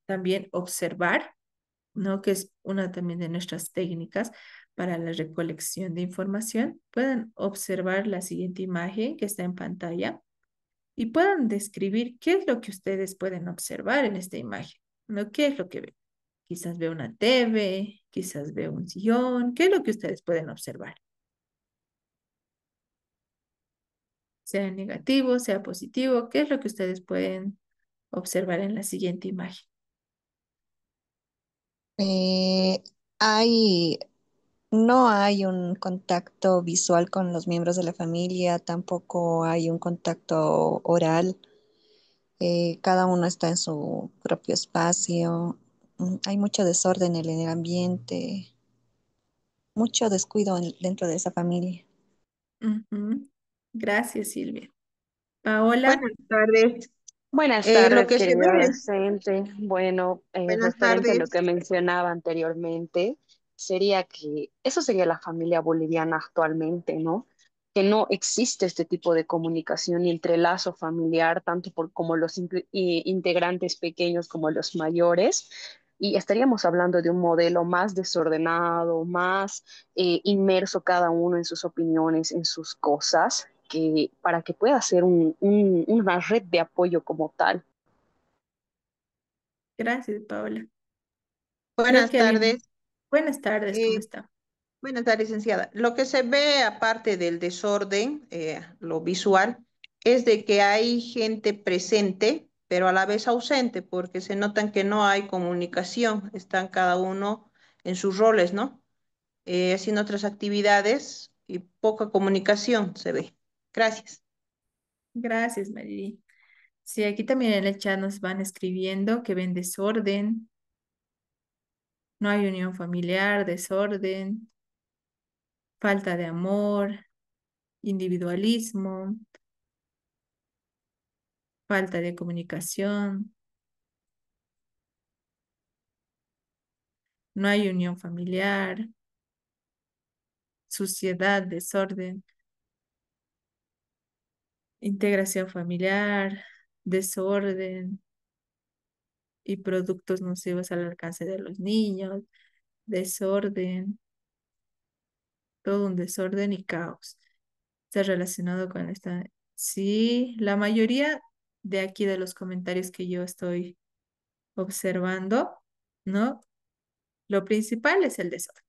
también observar, ¿no? Que es una también de nuestras técnicas para la recolección de información. Pueden observar la siguiente imagen que está en pantalla y puedan describir qué es lo que ustedes pueden observar en esta imagen, ¿no? ¿Qué es lo que ven? Quizás ve una TV, quizás ve un sillón, ¿qué es lo que ustedes pueden observar? Sea negativo, sea positivo, ¿qué es lo que ustedes pueden observar en la siguiente imagen? Eh, hay, no hay un contacto visual con los miembros de la familia, tampoco hay un contacto oral. Cada uno está en su propio espacio. Hay mucho desorden en el ambiente, mucho descuido dentro de esa familia. Ujú. Gracias, Silvia. Paola, Buenas tardes. Buenas Lo tardes, que se querida ve, docente. Bueno, buenas referente a lo tardes. que mencionaba anteriormente, sería que eso sería la familia boliviana actualmente, ¿no? Que no existe este tipo de comunicación y entrelazo familiar, tanto por como los integrantes pequeños como los mayores. Y estaríamos hablando de un modelo más desordenado, más inmerso cada uno en sus opiniones, en sus cosas, que, para que pueda ser una red de apoyo como tal. gracias, Paola. Creo Buenas que había... tardes. Buenas tardes, ¿cómo Eh, está? Buenas tardes, licenciada. Lo que se ve, aparte del desorden, lo visual, es de que hay gente presente, pero a la vez ausente, porque se notan que no hay comunicación, están cada uno en sus roles, ¿no? Haciendo otras actividades y poca comunicación se ve. Gracias. Gracias, Marily. Sí, aquí también en el chat nos van escribiendo que ven desorden, no hay unión familiar, desorden, falta de amor, individualismo, falta de comunicación, no hay unión familiar, suciedad, desorden, integración familiar, desorden y productos nocivos al alcance de los niños, desorden, todo un desorden y caos. Está relacionado con esta. Sí, la mayoría de aquí de los comentarios que yo estoy observando, ¿no? Lo principal es el desorden,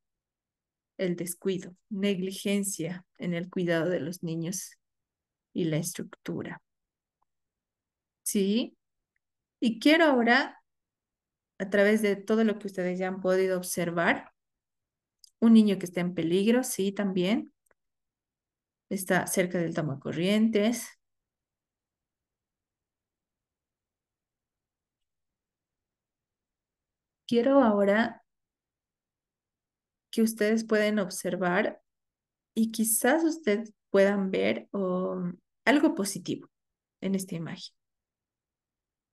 el descuido, negligencia en el cuidado de los niños y la estructura. ¿Sí? Y quiero ahora, a través de todo lo que ustedes ya han podido observar, un niño que está en peligro, sí, también, está cerca del tomacorrientes. Quiero ahora que ustedes pueden observar y quizás ustedes puedan ver algo positivo en esta imagen.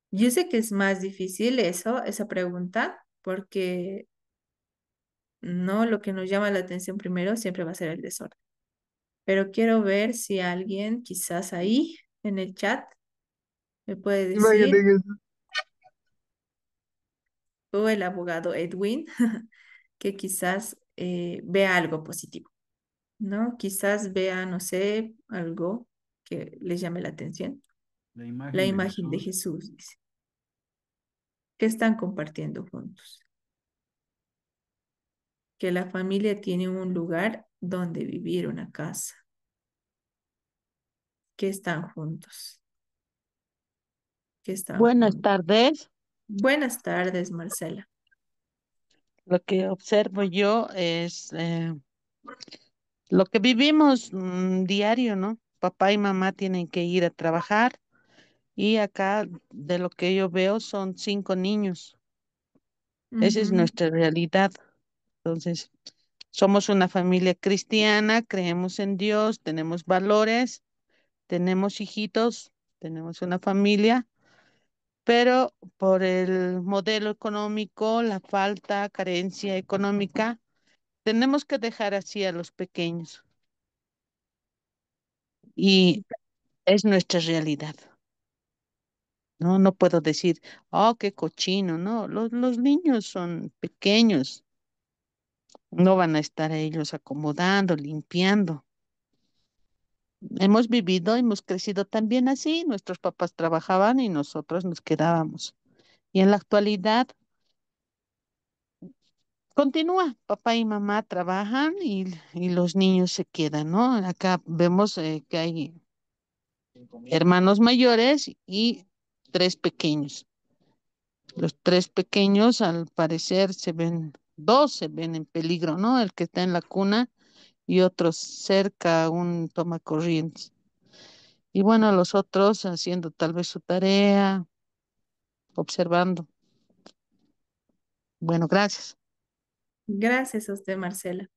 Yo sé que es más difícil eso, esa pregunta, porque no lo que nos llama la atención primero siempre va a ser el desorden. Pero quiero ver si alguien quizás ahí en el chat me puede decir, o el abogado Edwin, que quizás vea algo positivo, ¿no? Quizás vea, no sé, algo que les llame la atención. La La imagen de imagen de Jesús. Jesús, dice, que están compartiendo juntos, que la familia tiene un lugar donde vivir, una casa, que están juntos, que están Buenas juntos. tardes. Buenas tardes, Marcela. Lo que observo yo es lo que vivimos diario, ¿no? Papá y mamá tienen que ir a trabajar y acá de lo que yo veo son 5 niños. Esa es Ujú. nuestra realidad. Entonces, somos una familia cristiana, creemos en Dios, tenemos valores, tenemos hijitos, tenemos una familia, pero por el modelo económico, la falta, carencia económica, tenemos que dejar así a los pequeños y es nuestra realidad. No, no puedo decir, oh, qué cochino. No, los niños son pequeños, no van a estar ellos acomodando, limpiando. Hemos vivido, hemos crecido también así. Nuestros papás trabajaban y nosotros nos quedábamos. Y en la actualidad continúa, papá y mamá trabajan y los niños se quedan, ¿no? Acá vemos que hay hermanos mayores y 3 pequeños. Los 3 pequeños, al parecer, dos se ven en peligro, ¿no? El que está en la cuna y otros cerca a un tomacorrientes. Y bueno, los otros haciendo tal vez su tarea, observando. Bueno, gracias. Gracias a usted, Marcela.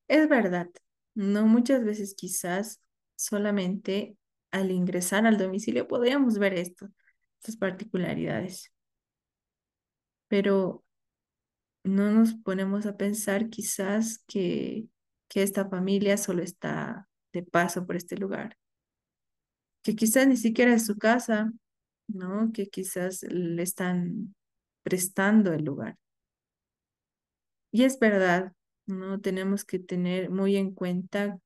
Es verdad, no muchas veces quizás solamente al ingresar al domicilio podríamos ver estas particularidades, pero no nos ponemos a pensar quizás que esta familia solo está de paso por este lugar, que quizás ni siquiera es su casa, ¿no? Que quizás le están prestando el lugar. Y es verdad, ¿no? Tenemos que tener muy en cuenta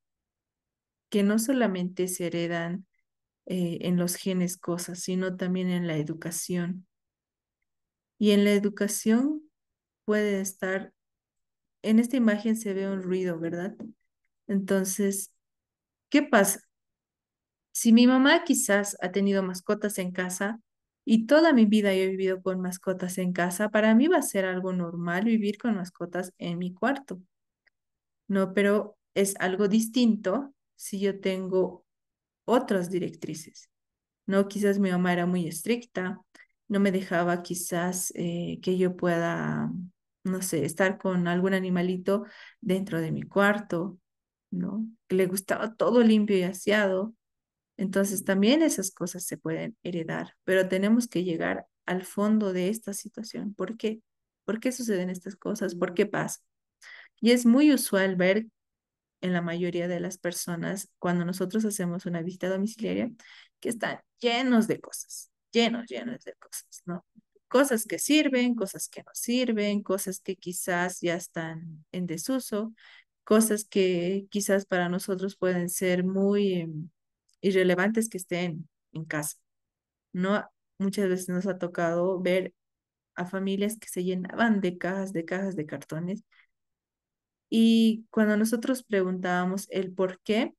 que no solamente se heredan en los genes cosas, sino también en la educación. Y en la educación puede estar, en esta imagen se ve un ruido, ¿verdad? Entonces, ¿qué pasa? Si mi mamá quizás ha tenido mascotas en casa y toda mi vida yo he vivido con mascotas en casa, para mí va a ser algo normal vivir con mascotas en mi cuarto, ¿no? Pero es algo distinto si yo tengo otras directrices. ¿No? Quizás mi mamá era muy estricta, no me dejaba quizás que yo pueda, no sé, estar con algún animalito dentro de mi cuarto, ¿no? Le gustaba todo limpio y aseado. Entonces también esas cosas se pueden heredar, pero tenemos que llegar al fondo de esta situación. ¿Por qué? ¿Por qué suceden estas cosas? ¿Por qué pasa? Y es muy usual ver en la mayoría de las personas cuando nosotros hacemos una visita domiciliaria que están llenos de cosas, llenos de cosas, ¿no? Cosas que sirven, cosas que no sirven, cosas que quizás ya están en desuso, cosas que quizás para nosotros pueden ser muy irrelevantes que estén en casa. ¿no? Muchas veces nos ha tocado ver a familias que se llenaban de cajas de cartones. Y cuando nosotros preguntábamos el por qué,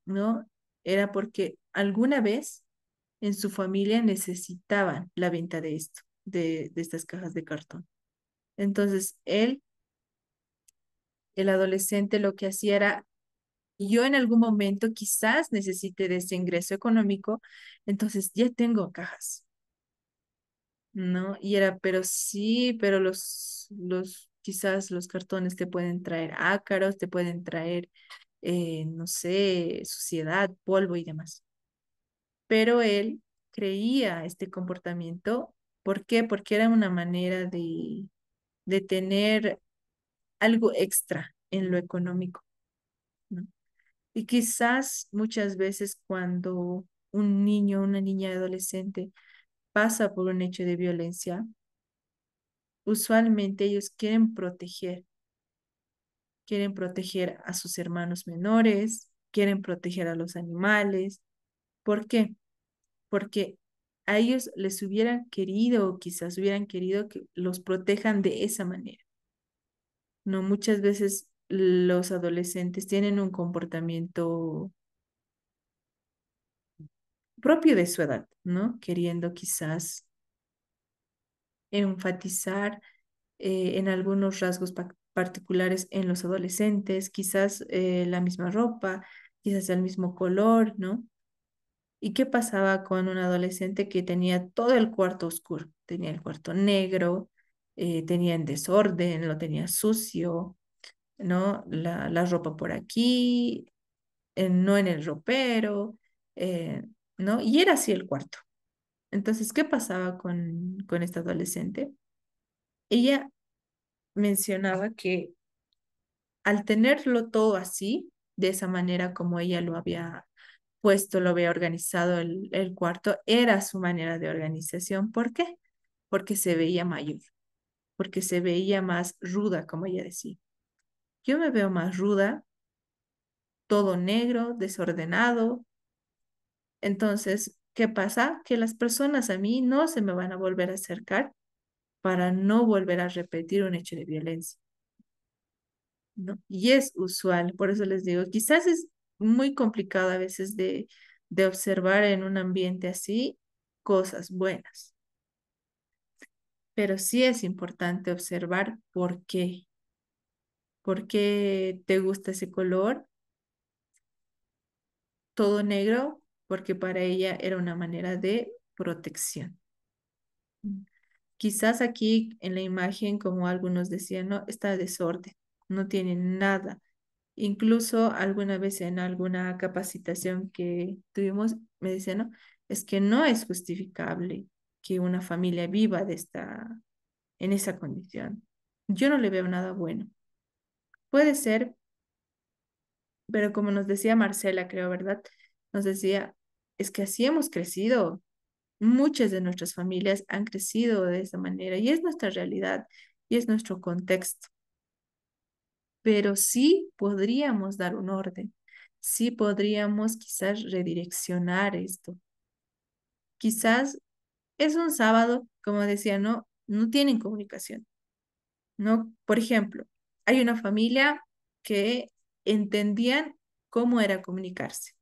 ¿no? Era porque alguna vez en su familia necesitaban la venta de esto, de estas cajas de cartón. Entonces, él, el adolescente, lo que hacía era, yo en algún momento quizás necesite de ese ingreso económico, entonces ya tengo cajas, ¿no? Y era, pero sí, pero quizás los cartones te pueden traer ácaros, te pueden traer, no sé, suciedad, polvo y demás. Pero él creía este comportamiento. ¿Por qué? Porque era una manera de tener algo extra en lo económico, ¿no? Y quizás muchas veces cuando un niño, una niña adolescente pasa por un hecho de violencia, usualmente ellos quieren proteger a sus hermanos menores, quieren proteger a los animales. ¿Por qué? Porque a ellos les hubieran querido, o quizás hubieran querido que los protejan de esa manera. No, muchas veces los adolescentes tienen un comportamiento propio de su edad, ¿no? Queriendo quizás enfatizar en algunos rasgos particulares en los adolescentes, quizás la misma ropa, quizás el mismo color, ¿no? ¿Y qué pasaba con un adolescente que tenía todo el cuarto oscuro? Tenía el cuarto negro, tenía en desorden, lo tenía sucio, ¿no? La ropa por aquí, no en el ropero, eh, ¿no? Y era así el cuarto. Entonces, ¿qué pasaba con esta adolescente? Ella mencionaba que al tenerlo todo así, de esa manera como ella lo había puesto, lo había organizado el cuarto, era su manera de organización. ¿Por qué? Porque se veía mayor, porque se veía más ruda, como ella decía. Yo me veo más ruda, todo negro, desordenado. Entonces, ¿qué pasa? Que las personas a mí no se me van a volver a acercar para no volver a repetir un hecho de violencia, ¿no? Y es usual, por eso les digo, quizás es muy complicado a veces de observar en un ambiente así cosas buenas, pero sí es importante observar por qué te gusta ese color, todo negro, porque para ella era una manera de protección. Quizás aquí en la imagen, como algunos decían, no, está desorden, no tiene nada. Incluso alguna vez en alguna capacitación que tuvimos, me decían, no, es que no es justificable que una familia viva en esa condición. Yo no le veo nada bueno. Puede ser, pero como nos decía Marcela, creo, ¿verdad? Nos decía, es que así hemos crecido. Muchas de nuestras familias han crecido de esa manera y es nuestra realidad y es nuestro contexto. Pero sí podríamos dar un orden, sí podríamos quizás redireccionar esto. Quizás es un sábado, como decía, no, no tienen comunicación, ¿no? Por ejemplo, hay una familia que entendían cómo era comunicarse,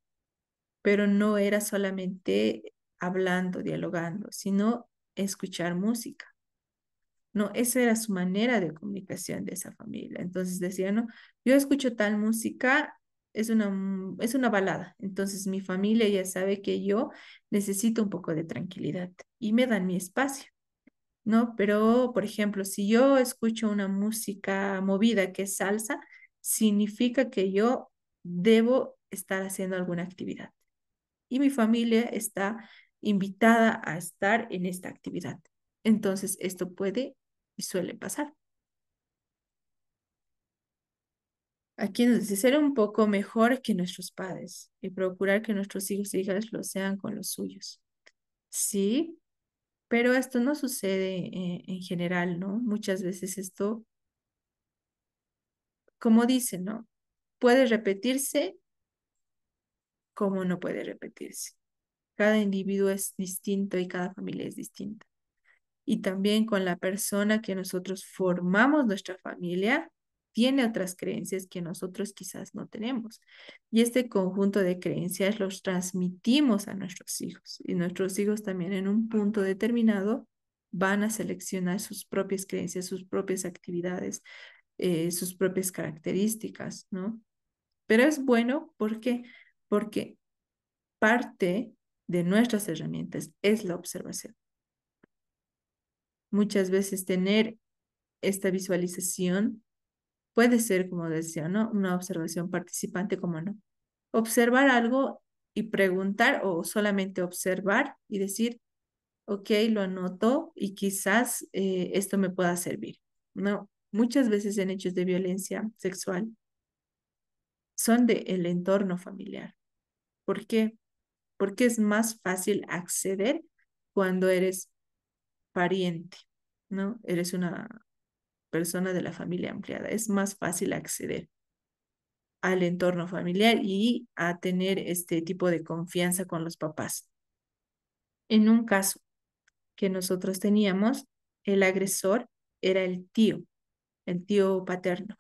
pero no era solamente hablando, dialogando, sino escuchar música. No, esa era su manera de comunicación de esa familia. Entonces decía, no, yo escucho tal música, es una balada. Entonces mi familia ya sabe que yo necesito un poco de tranquilidad y me dan mi espacio, ¿no? Pero, por ejemplo, si yo escucho una música movida que es salsa, significa que yo debo estar haciendo alguna actividad y mi familia está invitada a estar en esta actividad. Entonces, esto puede y suele pasar. Aquí nos dice ser un poco mejor que nuestros padres y procurar que nuestros hijos e hijas lo sean con los suyos. Sí, pero esto no sucede en general, ¿no? Muchas veces esto, como dicen, ¿no? Puede repetirse como no puede repetirse. Cada individuo es distinto y cada familia es distinta. Y también con la persona que nosotros formamos nuestra familia, tiene otras creencias que nosotros quizás no tenemos. Y este conjunto de creencias los transmitimos a nuestros hijos. Y nuestros hijos también en un punto determinado van a seleccionar sus propias creencias, sus propias actividades, sus propias características, ¿no? Pero es bueno porque parte de nuestras herramientas es la observación. Muchas veces tener esta visualización puede ser, como decía, ¿no? Una observación participante, como no. Observar algo y preguntar o solamente observar y decir, ok, lo anoto y quizás esto me pueda servir, ¿no? Muchas veces en hechos de violencia sexual son del entorno familiar. ¿Por qué? Porque es más fácil acceder cuando eres pariente, ¿no? Eres una persona de la familia ampliada. Es más fácil acceder al entorno familiar y a tener este tipo de confianza con los papás. En un caso que nosotros teníamos, el agresor era el tío paterno.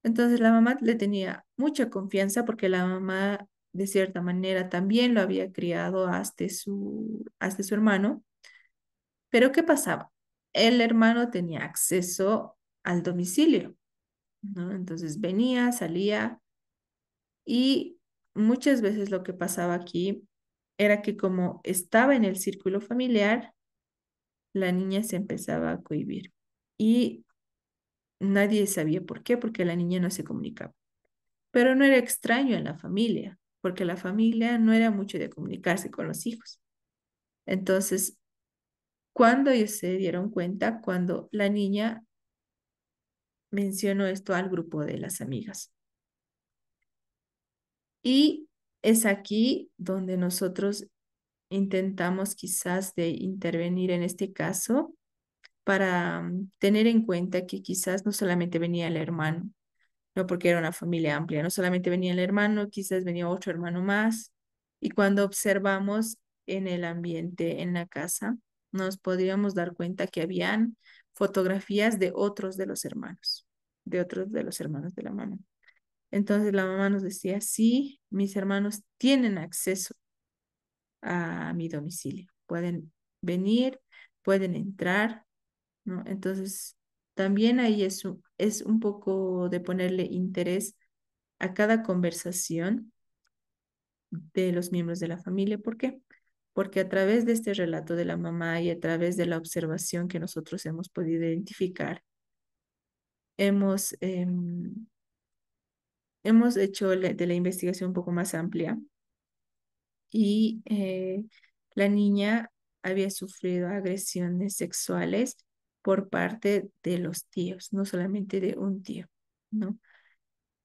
Entonces la mamá le tenía mucha confianza porque la mamá de cierta manera también lo había criado hasta su hermano. Pero ¿qué pasaba? El hermano tenía acceso al domicilio, ¿no? Entonces venía, salía y muchas veces lo que pasaba aquí era que como estaba en el círculo familiar, la niña se empezaba a cohibir y nadie sabía por qué, porque la niña no se comunicaba. Pero no era extraño en la familia, porque la familia no era mucho de comunicarse con los hijos. Entonces, cuando ellos se dieron cuenta, cuando la niña mencionó esto al grupo de las amigas. Y es aquí donde nosotros intentamos quizás de intervenir en este caso para tener en cuenta que quizás no solamente venía el hermano, no porque era una familia amplia, no solamente venía el hermano, quizás venía otro hermano más. Y cuando observamos en el ambiente, en la casa, nos podríamos dar cuenta que habían fotografías de otros de los hermanos, de otros de los hermanos de la mamá. Entonces la mamá nos decía, sí, mis hermanos tienen acceso a mi domicilio, pueden venir, pueden entrar, ¿no? Entonces, también ahí es un poco de ponerle interés a cada conversación de los miembros de la familia. ¿Por qué? Porque a través de este relato de la mamá y a través de la observación que nosotros hemos podido identificar, hemos, hemos hecho de la investigación un poco más amplia y la niña había sufrido agresiones sexuales por parte de los tíos, no solamente de un tío, ¿no?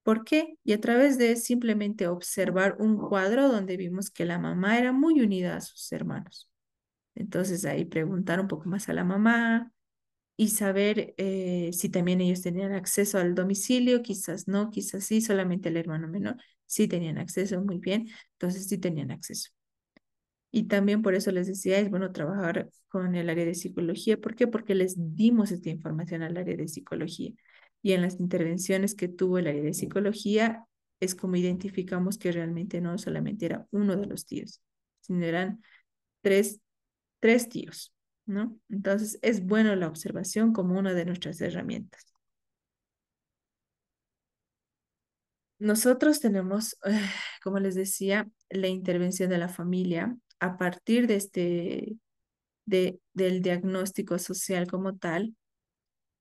¿Por qué? Y a través de simplemente observar un cuadro donde vimos que la mamá era muy unida a sus hermanos. Entonces ahí preguntar un poco más a la mamá y saber si también ellos tenían acceso al domicilio, quizás no, quizás sí, solamente el hermano menor sí tenían acceso, muy bien, entonces sí tenían acceso. Y también por eso les decía, es bueno trabajar con el área de psicología. ¿Por qué? Porque les dimos esta información al área de psicología. Y en las intervenciones que tuvo el área de psicología, es como identificamos que realmente no solamente era uno de los tíos, sino eran tres, tres tíos, ¿no? Entonces, es bueno la observación como una de nuestras herramientas. Nosotros tenemos, como les decía, la intervención de la familia a partir de del diagnóstico social como tal.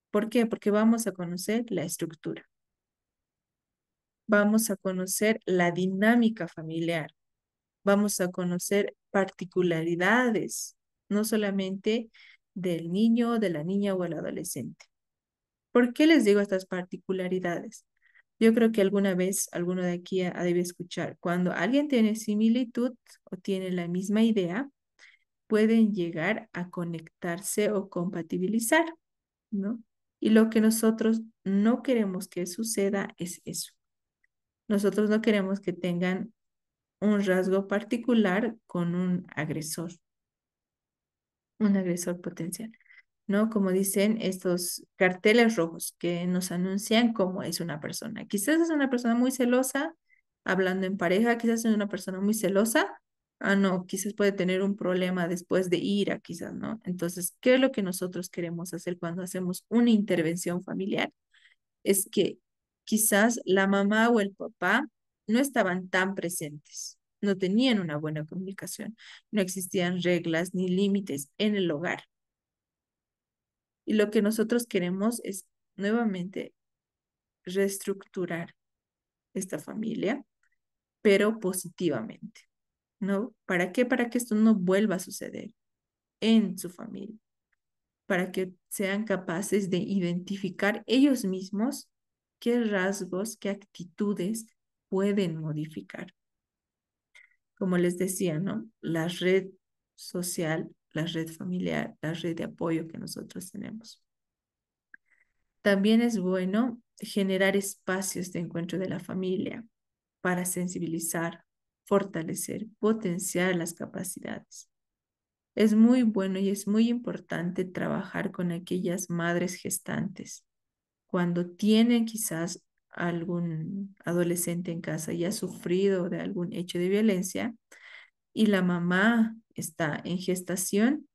¿Por qué? Porque vamos a conocer la estructura, vamos a conocer la dinámica familiar, vamos a conocer particularidades, no solamente del niño, de la niña o el adolescente. ¿Por qué les digo estas particularidades? Yo creo que alguna vez alguno de aquí ha debido escuchar, cuando alguien tiene similitud o tiene la misma idea, pueden llegar a conectarse o compatibilizar, ¿no? Y lo que nosotros no queremos que suceda es eso. Nosotros no queremos que tengan un rasgo particular con un agresor potencial, ¿no? Como dicen estos carteles rojos que nos anuncian cómo es una persona. Quizás es una persona muy celosa, hablando en pareja, quizás es una persona muy celosa. Ah, no, quizás puede tener un problema después de ira, quizás, ¿no? Entonces, ¿qué es lo que nosotros queremos hacer cuando hacemos una intervención familiar? Es que quizás la mamá o el papá no estaban tan presentes, no tenían una buena comunicación, no existían reglas ni límites en el hogar. Y lo que nosotros queremos es nuevamente reestructurar esta familia, pero positivamente, ¿no? ¿Para qué? Para que esto no vuelva a suceder en su familia, para que sean capaces de identificar ellos mismos qué rasgos, qué actitudes pueden modificar. Como les decía, ¿no? La red social, la red familiar, la red de apoyo que nosotros tenemos. También es bueno generar espacios de encuentro de la familia para sensibilizar, fortalecer, potenciar las capacidades. Es muy bueno y es muy importante trabajar con aquellas madres gestantes cuando tienen quizás algún adolescente en casa y ha sufrido de algún hecho de violencia y la mamá está en gestación.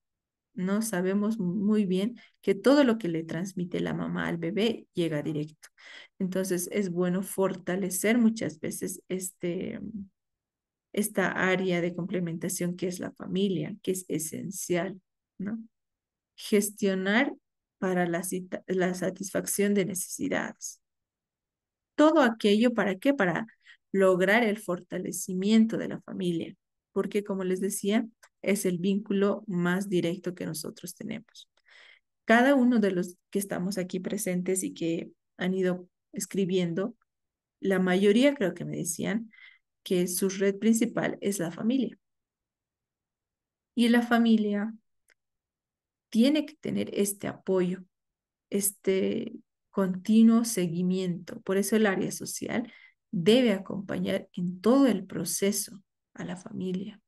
No sabemos muy bien que todo lo que le transmite la mamá al bebé llega directo. Entonces es bueno fortalecer muchas veces esta área de complementación que es la familia, que es esencial, ¿no? Gestionar para la satisfacción de necesidades. Todo aquello, ¿para qué? Para lograr el fortalecimiento de la familia, porque como les decía, es el vínculo más directo que nosotros tenemos. Cada uno de los que estamos aquí presentes y que han ido escribiendo, la mayoría creo que me decían que su red principal es la familia. Y la familia tiene que tener este apoyo, este continuo seguimiento. Por eso el área social debe acompañar en todo el proceso a la familia.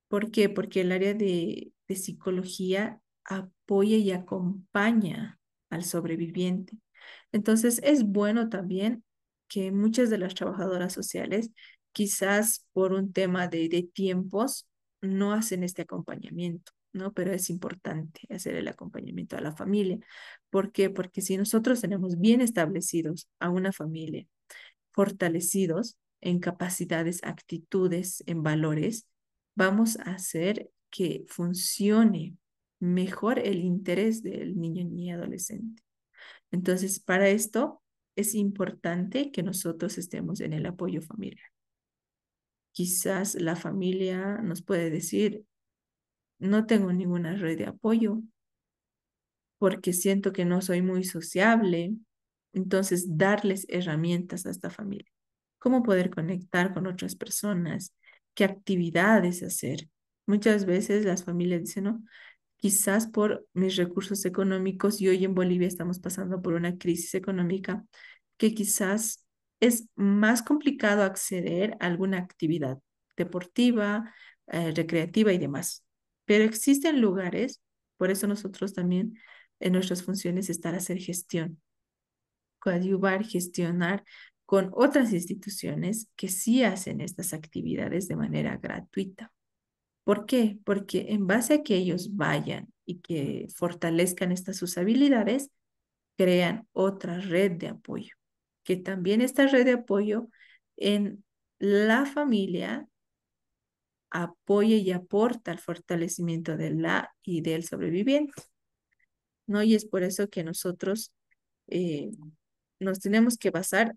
¿Por qué? Porque el área de psicología apoya y acompaña al sobreviviente. Entonces, es bueno también que muchas de las trabajadoras sociales, quizás por un tema de tiempos, no hacen este acompañamiento, ¿no? Pero es importante hacer el acompañamiento a la familia. ¿Por qué? Porque si nosotros tenemos bien establecidos a una familia, fortalecidos en capacidades, actitudes, en valores, vamos a hacer que funcione mejor el interés del niño, niña, adolescente. Entonces, para esto es importante que nosotros estemos en el apoyo familiar. Quizás la familia nos puede decir, no tengo ninguna red de apoyo porque siento que no soy muy sociable. Entonces, darles herramientas a esta familia. Cómo poder conectar con otras personas, qué actividades hacer. Muchas veces las familias dicen, no, quizás por mis recursos económicos y hoy en Bolivia estamos pasando por una crisis económica que quizás es más complicado acceder a alguna actividad deportiva, recreativa y demás. Pero existen lugares, por eso nosotros también en nuestras funciones estar a hacer gestión, coadyuvar, gestionar con otras instituciones que sí hacen estas actividades de manera gratuita. ¿Por qué? Porque en base a que ellos vayan y que fortalezcan estas sus habilidades, crean otra red de apoyo, que también esta red de apoyo en la familia apoya y aporta al fortalecimiento de la y del sobreviviente, ¿no? Y es por eso que nosotros eh, nos tenemos que basar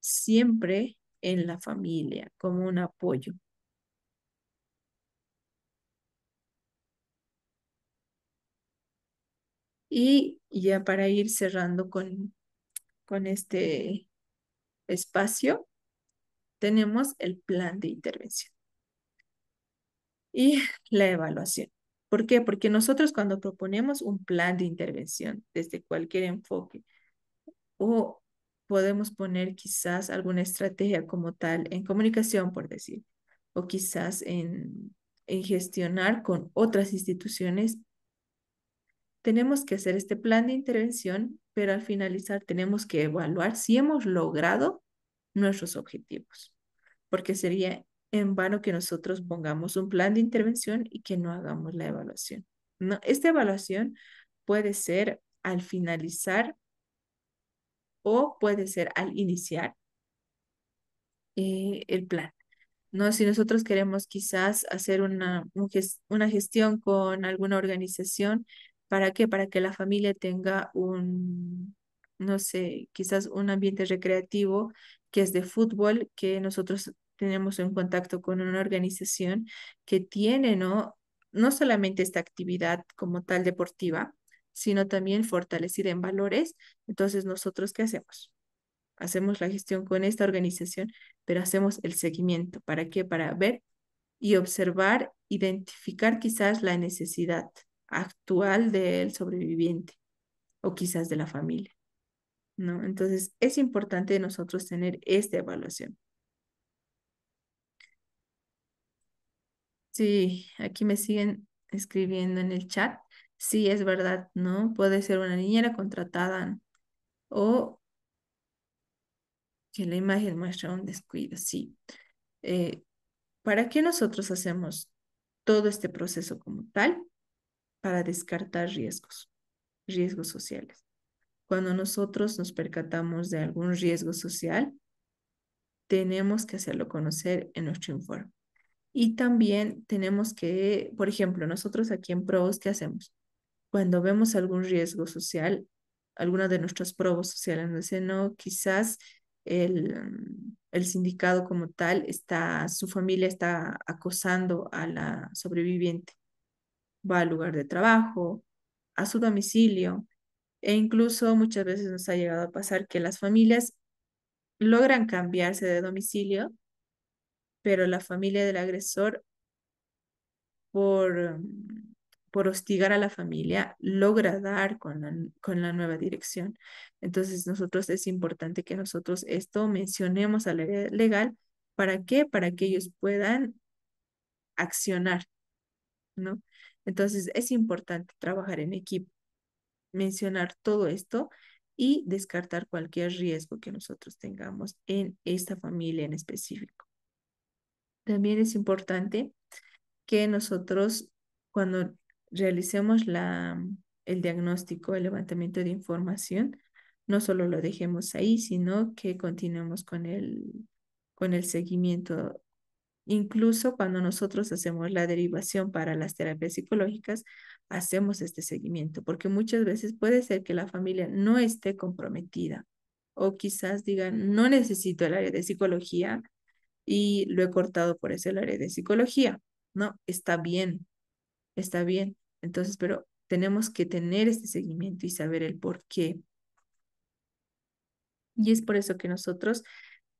siempre en la familia como un apoyo. Y ya para ir cerrando con este espacio, tenemos el plan de intervención y la evaluación. ¿Por qué? Porque nosotros cuando proponemos un plan de intervención desde cualquier enfoque o podemos poner quizás alguna estrategia como tal en comunicación, por decir, o quizás en gestionar con otras instituciones. Tenemos que hacer este plan de intervención, pero al finalizar tenemos que evaluar si hemos logrado nuestros objetivos, porque sería en vano que nosotros pongamos un plan de intervención y que no hagamos la evaluación. No, esta evaluación puede ser al finalizar o puede ser al iniciar el plan. ¿No? Si nosotros queremos quizás hacer una gestión con alguna organización, ¿para qué? Para que la familia tenga no sé, quizás un ambiente recreativo que es de fútbol, que nosotros tenemos en contacto con una organización que tiene, ¿no? No solamente esta actividad como tal deportiva, sino también fortalecida en valores. Entonces, ¿nosotros qué hacemos? Hacemos la gestión con esta organización, pero hacemos el seguimiento. ¿Para qué? Para ver y observar, identificar quizás la necesidad actual del sobreviviente o quizás de la familia, ¿no? Entonces, es importante nosotros tener esta evaluación. Sí, aquí me siguen escribiendo en el chat. Sí, es verdad, ¿no? Puede ser una niñera contratada o que la imagen muestra un descuido, sí. Eh, ¿Para qué nosotros hacemos todo este proceso como tal? Para descartar riesgos sociales. Cuando nosotros nos percatamos de algún riesgo social, tenemos que hacerlo conocer en nuestro informe. Y también tenemos que, por ejemplo, nosotros aquí en PROVOS, ¿qué hacemos? Cuando vemos algún riesgo social, alguna de nuestras probos sociales nos dice, no, quizás el sindicato como tal su familia está acosando a la sobreviviente. Va al lugar de trabajo, a su domicilio, e incluso muchas veces nos ha llegado a pasar que las familias logran cambiarse de domicilio, pero la familia del agresor, por, por hostigar a la familia, logra dar con la nueva dirección. Entonces, nosotros es importante que nosotros esto mencionemos a la área legal. ¿Para qué? Para que ellos puedan accionar, ¿no? Entonces, es importante trabajar en equipo, mencionar todo esto y descartar cualquier riesgo que nosotros tengamos en esta familia en específico. También es importante que nosotros, cuando realicemos el diagnóstico, el levantamiento de información, no solo lo dejemos ahí, sino que continuemos con el seguimiento. Incluso cuando nosotros hacemos la derivación para las terapias psicológicas, hacemos este seguimiento, porque muchas veces puede ser que la familia no esté comprometida o quizás digan, no necesito el área de psicología y lo he cortado por ese área de psicología. No, está bien, está bien. Entonces, pero tenemos que tener este seguimiento y saber el por qué. Y es por eso que nosotros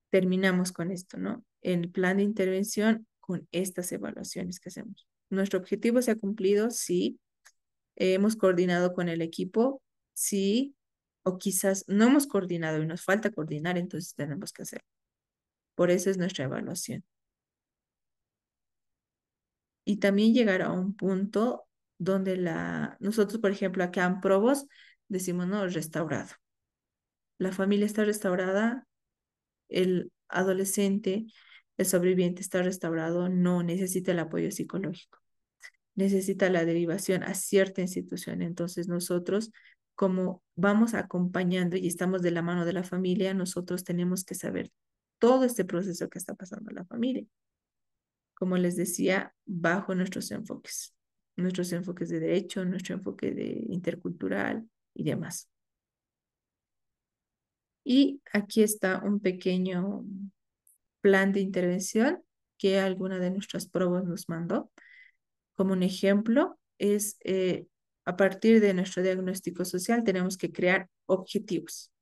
terminamos con esto, ¿no? El plan de intervención con estas evaluaciones que hacemos. ¿Nuestro objetivo se ha cumplido? Sí. ¿Hemos coordinado con el equipo? Sí. O quizás no hemos coordinado y nos falta coordinar, entonces tenemos que hacerlo. Por eso es nuestra evaluación. Y también llegar a un punto donde nosotros, por ejemplo, acá en Probos, decimos, no, restaurado. La familia está restaurada, el adolescente, el sobreviviente está restaurado, no necesita el apoyo psicológico, necesita la derivación a cierta institución. Entonces nosotros, como vamos acompañando y estamos de la mano de la familia, nosotros tenemos que saber todo este proceso que está pasando en la familia. Como les decía, bajo nuestros enfoques de derecho, nuestro enfoque de intercultural y demás. Y aquí está un pequeño plan de intervención que alguna de nuestras pruebas nos mandó. Como un ejemplo, es a partir de nuestro diagnóstico social tenemos que crear objetivos.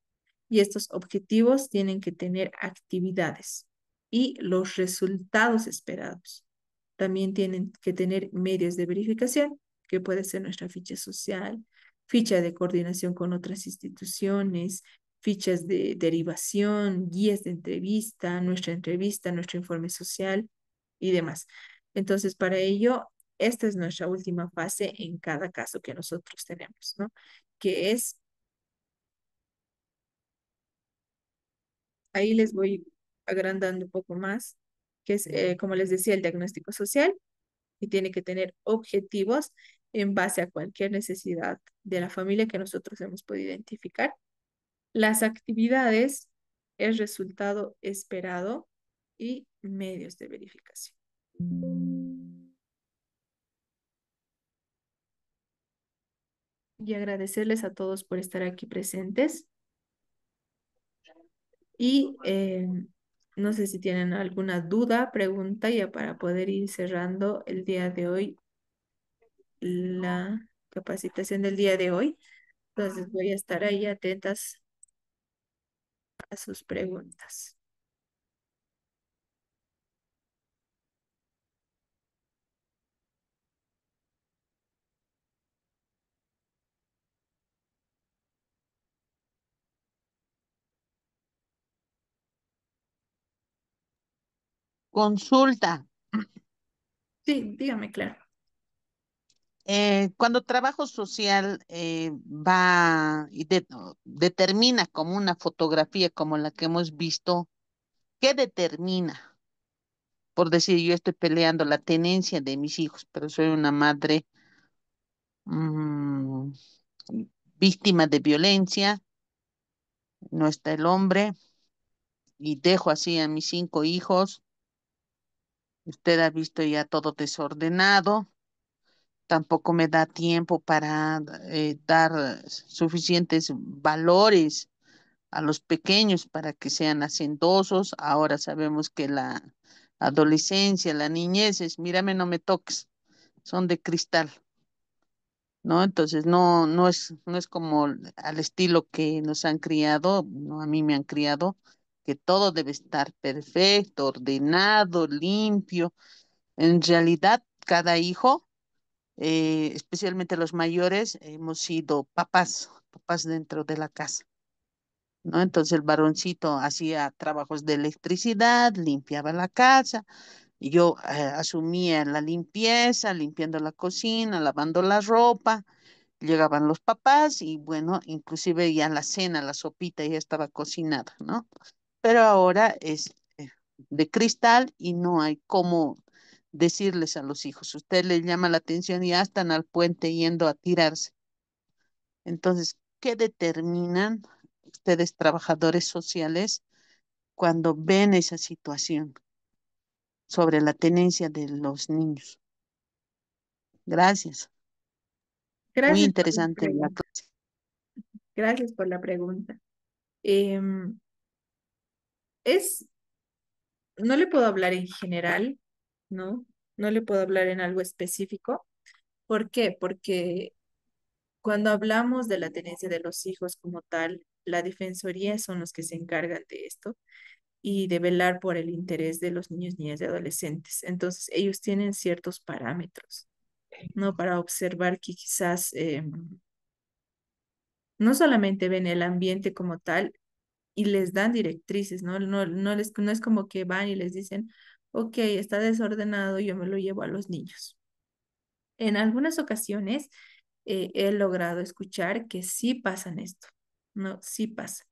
Y estos objetivos tienen que tener actividades y los resultados esperados. También tienen que tener medios de verificación, que puede ser nuestra ficha social, ficha de coordinación con otras instituciones, fichas de derivación, guías de entrevista, nuestro informe social y demás. Entonces, para ello, esta es nuestra última fase en cada caso que nosotros tenemos, ¿no? Que es, ahí les voy agrandando un poco más, que es, como les decía, el diagnóstico social y tiene que tener objetivos en base a cualquier necesidad de la familia que nosotros hemos podido identificar. Las actividades, el resultado esperado y medios de verificación. Y agradecerles a todos por estar aquí presentes. Y no sé si tienen alguna duda, pregunta, ya para poder ir cerrando el día de hoy, la capacitación del día de hoy. Entonces voy a estar ahí atentas a sus preguntas. Consulta. Sí, dígame, claro. Cuando trabajo social va y determina como una fotografía como la que hemos visto, ¿qué determina? Por decir, yo estoy peleando la tenencia de mis hijos, pero soy una madre mm, víctima de violencia, no está el hombre, y dejo así a mis 5 hijos. Usted ha visto ya todo desordenado, tampoco me da tiempo para dar suficientes valores a los pequeños para que sean hacendosos. Ahora sabemos que la adolescencia, la niñez es, mírame, no me toques, son de cristal, ¿no? Entonces no es como al estilo que nos han criado, no, a mí me han criado, que todo debe estar perfecto, ordenado, limpio. En realidad, cada hijo, especialmente los mayores, hemos sido papás dentro de la casa. ¿No? Entonces el varoncito hacía trabajos de electricidad, limpiaba la casa, y yo asumía la limpieza, limpiando la cocina, lavando la ropa. Llegaban los papás y bueno, inclusive ya la cena, la sopita ya estaba cocinada, ¿no? Pero ahora es de cristal y no hay cómo decirles a los hijos. Usted les llama la atención y ya están al puente yendo a tirarse. Entonces, ¿qué determinan ustedes, trabajadores sociales, cuando ven esa situación sobre la tenencia de los niños? Gracias. Muy Gracias por la interesante la pregunta. clase. Gracias por la pregunta. Em, es, no le puedo hablar en general, ¿no? No le puedo hablar en algo específico. ¿Por qué? Porque cuando hablamos de la tenencia de los hijos como tal, la defensoría son los que se encargan de esto y de velar por el interés de los niños, niñas y adolescentes. Entonces, ellos tienen ciertos parámetros, ¿no? Para observar que quizás no solamente ven el ambiente como tal y les dan directrices, ¿no? No es como que van y les dicen, ok, está desordenado, yo me lo llevo a los niños. En algunas ocasiones he logrado escuchar que sí pasan esto, ¿no? Sí pasa,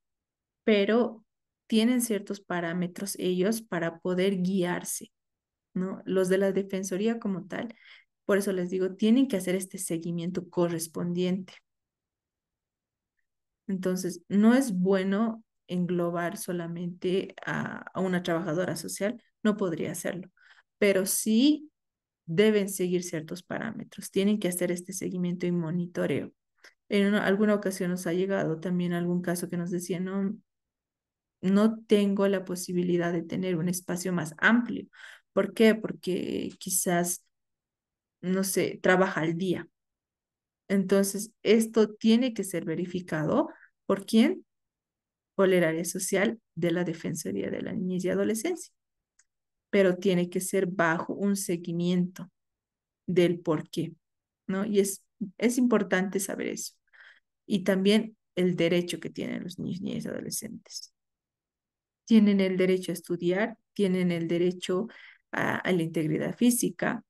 pero tienen ciertos parámetros ellos para poder guiarse, ¿no? Los de la defensoría como tal, por eso les digo, tienen que hacer este seguimiento correspondiente. Entonces, no es bueno englobar solamente a una trabajadora social, no podría hacerlo, pero sí deben seguir ciertos parámetros, tienen que hacer este seguimiento y monitoreo. Alguna ocasión nos ha llegado también algún caso que nos decía, no, no tengo la posibilidad de tener un espacio más amplio. ¿Por qué? Porque quizás, no sé, trabaja al día. Entonces, esto tiene que ser verificado. ¿Por quién? Por el área social de la Defensoría de la Niñez y Adolescencia. Pero tiene que ser bajo un seguimiento del por qué, ¿no? Y es importante saber eso. Y también el derecho que tienen los niños, niñas y adolescentes. Tienen el derecho a estudiar, tienen el derecho a la integridad física,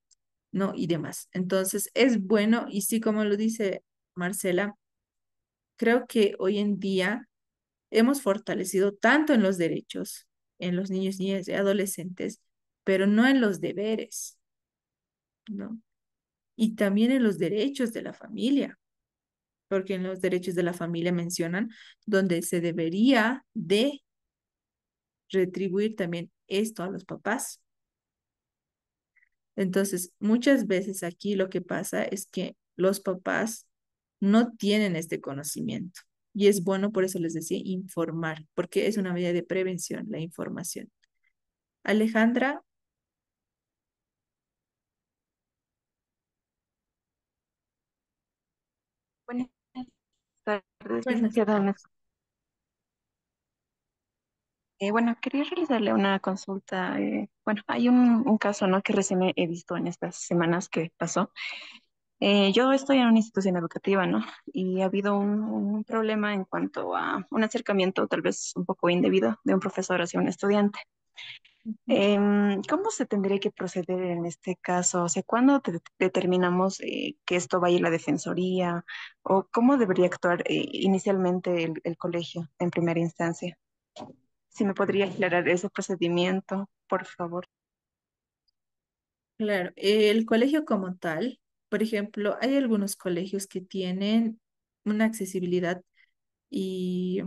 ¿no? Y demás. Entonces, es bueno, y sí, como lo dice Marcela, creo que hoy en día hemos fortalecido tanto en los derechos, en los niños, niñas y adolescentes, pero no en los deberes, ¿no? Y también en los derechos de la familia, porque en los derechos de la familia mencionan donde se debería de retribuir también esto a los papás. Entonces, muchas veces aquí lo que pasa es que los papás no tienen este conocimiento. Y es bueno, por eso les decía, informar, porque es una medida de prevención, la información. Alejandra, Buenas tardes, buenas licenciada. tardes. Bueno, quería realizarle una consulta. Bueno, hay un caso, ¿no? Que recién he visto en estas semanas que pasó. Yo estoy en una institución educativa, ¿no? Y ha habido un problema en cuanto a un acercamiento tal vez un poco indebido de un profesor hacia un estudiante. ¿Cómo se tendría que proceder en este caso? O sea, ¿cuándo determinamos que esto vaya a la defensoría? ¿O cómo debería actuar inicialmente el colegio en primera instancia? Si me podría aclarar ese procedimiento, por favor. Claro, el colegio como tal, por ejemplo, hay algunos colegios que tienen una accesibilidad y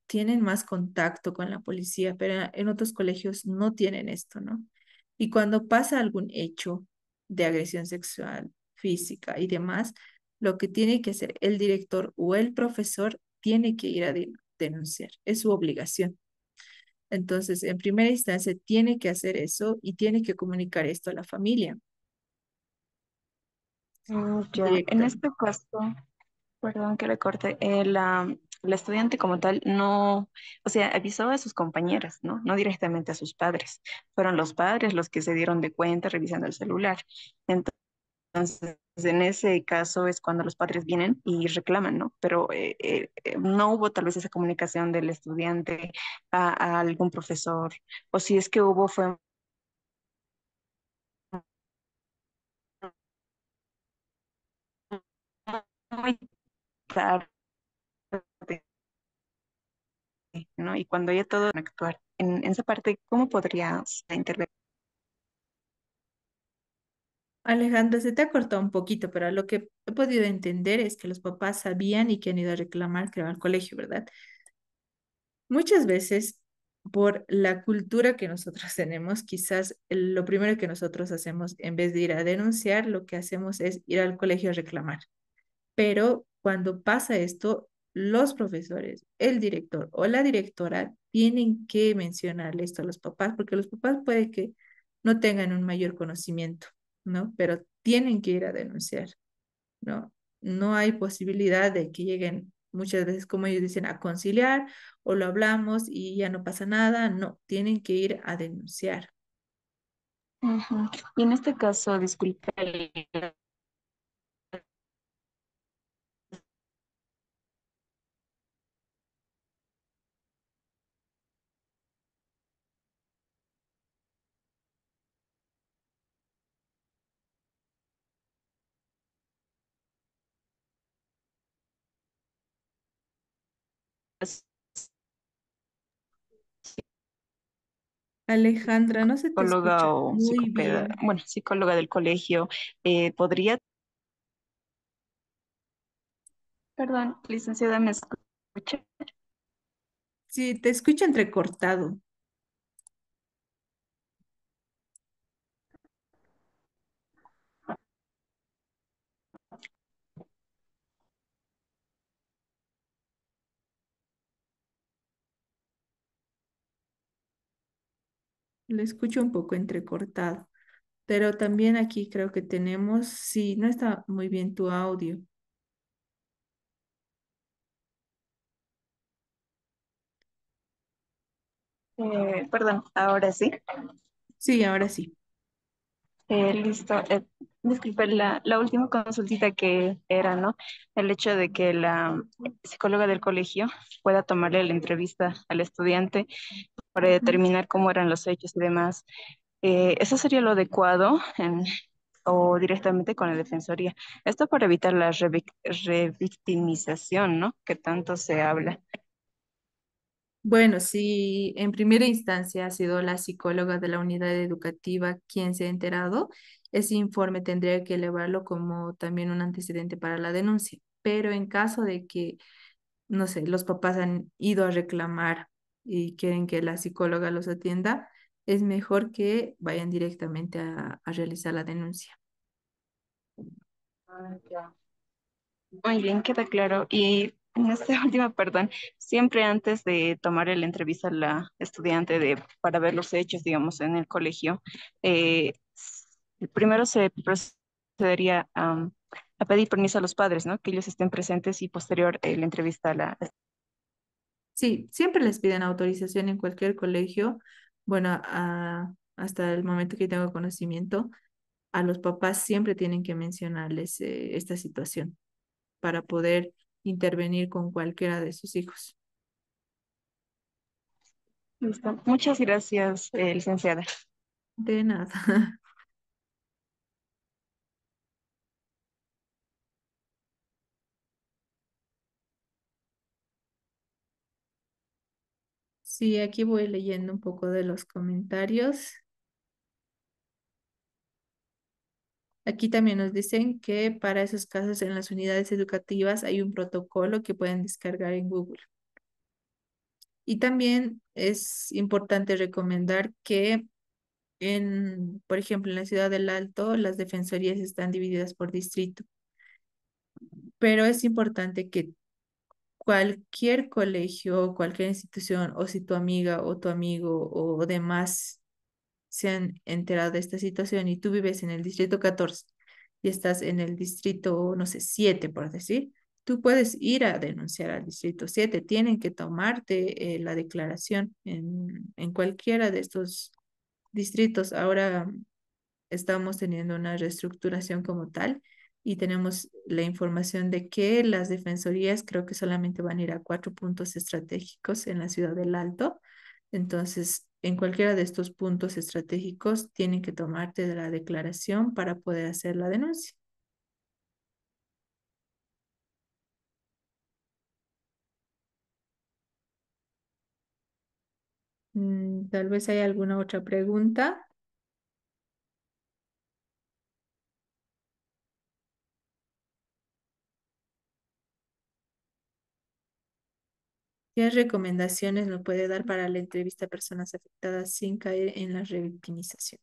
tienen más contacto con la policía, pero en otros colegios no tienen esto, ¿no? Y cuando pasa algún hecho de agresión sexual, física y demás, lo que tiene que hacer el director o el profesor tiene que ir a denunciar, es su obligación. Entonces, en primera instancia, tiene que hacer eso y tiene que comunicar esto a la familia Ya, en directa. este caso, perdón que le corte, la estudiante como tal no, o sea, avisó a sus compañeras, ¿no? No directamente a sus padres. Fueron los padres los que se dieron de cuenta revisando el celular. Entonces, en ese caso es cuando los padres vienen y reclaman, ¿no? Pero no hubo tal vez esa comunicación del estudiante a algún profesor, o si es que hubo, fue muy tarde, ¿no? Y cuando ya todo actuar en esa parte, ¿cómo podrías intervenir? Alejandra, se te ha cortado un poquito, pero lo que he podido entender es que los papás sabían y que han ido a reclamar, creo, al colegio, ¿verdad? Muchas veces, por la cultura que nosotros tenemos, quizás lo primero que nosotros hacemos, en vez de ir a denunciar, lo que hacemos es ir al colegio a reclamar. Pero cuando pasa esto, los profesores, el director o la directora tienen que mencionarle esto a los papás, porque los papás puede que no tengan un mayor conocimiento, ¿no? Pero tienen que ir a denunciar, ¿no? No hay posibilidad de que lleguen muchas veces, como ellos dicen, a conciliar o lo hablamos y ya no pasa nada. No, tienen que ir a denunciar. Ujú. Y en este caso, disculpe, Alejandra, no se te psicóloga escucha o muy psicópeda, bien. bueno, psicóloga del colegio, podría, perdón, licenciada, ¿me escucha? Sí, te escucho entrecortado. Lo escucho un poco entrecortado. Pero también aquí creo que tenemos, sí, no está muy bien tu audio. Perdón, ahora sí. Sí, ahora sí. Listo. Disculpe, la última consultita que era, ¿no? El hecho de que la psicóloga del colegio pueda tomarle la entrevista al estudiante para determinar cómo eran los hechos y demás. Eso sería lo adecuado o directamente con la defensoría. Esto para evitar la revictimización, ¿no? Que tanto se habla. Bueno, si en primera instancia ha sido la psicóloga de la unidad educativa quien se ha enterado, ese informe tendría que elevarlo como también un antecedente para la denuncia. Pero en caso de que, no sé, los papás han ido a reclamar y quieren que la psicóloga los atienda, es mejor que vayan directamente a realizar la denuncia. Ah, ya. Muy bien, queda claro. Y en esta última, perdón, siempre antes de tomar la entrevista a la estudiante para ver los hechos, digamos, en el colegio, primero se procedería a pedir permiso a los padres, ¿no? Que ellos estén presentes y posterior la entrevista a la... Sí, siempre les piden autorización en cualquier colegio. Bueno, hasta el momento que tengo conocimiento, a los papás siempre tienen que mencionarles esta situación para poder intervenir con cualquiera de sus hijos. Listo. Muchas gracias, licenciada. De nada. Sí, aquí voy leyendo un poco de los comentarios. Aquí también nos dicen que para esos casos en las unidades educativas hay un protocolo que pueden descargar en Google. Y también es importante recomendar que por ejemplo, en la ciudad del Alto, las defensorías están divididas por distrito, pero es importante que cualquier colegio, cualquier institución, o si tu amiga o tu amigo o demás se han enterado de esta situación y tú vives en el distrito 14 y estás en el distrito, no sé, 7 por decir, tú puedes ir a denunciar al distrito 7. Tienen que tomarte la declaración en cualquiera de estos distritos. Ahora estamos teniendo una reestructuración como tal y tenemos la información de que las defensorías creo que solamente van a ir a 4 puntos estratégicos en la ciudad del Alto. Entonces, en cualquiera de estos puntos estratégicos tienen que tomarte de la declaración para poder hacer la denuncia. Tal vez hay alguna otra pregunta. ¿Qué recomendaciones nos puede dar para la entrevista a personas afectadas sin caer en la revictimización?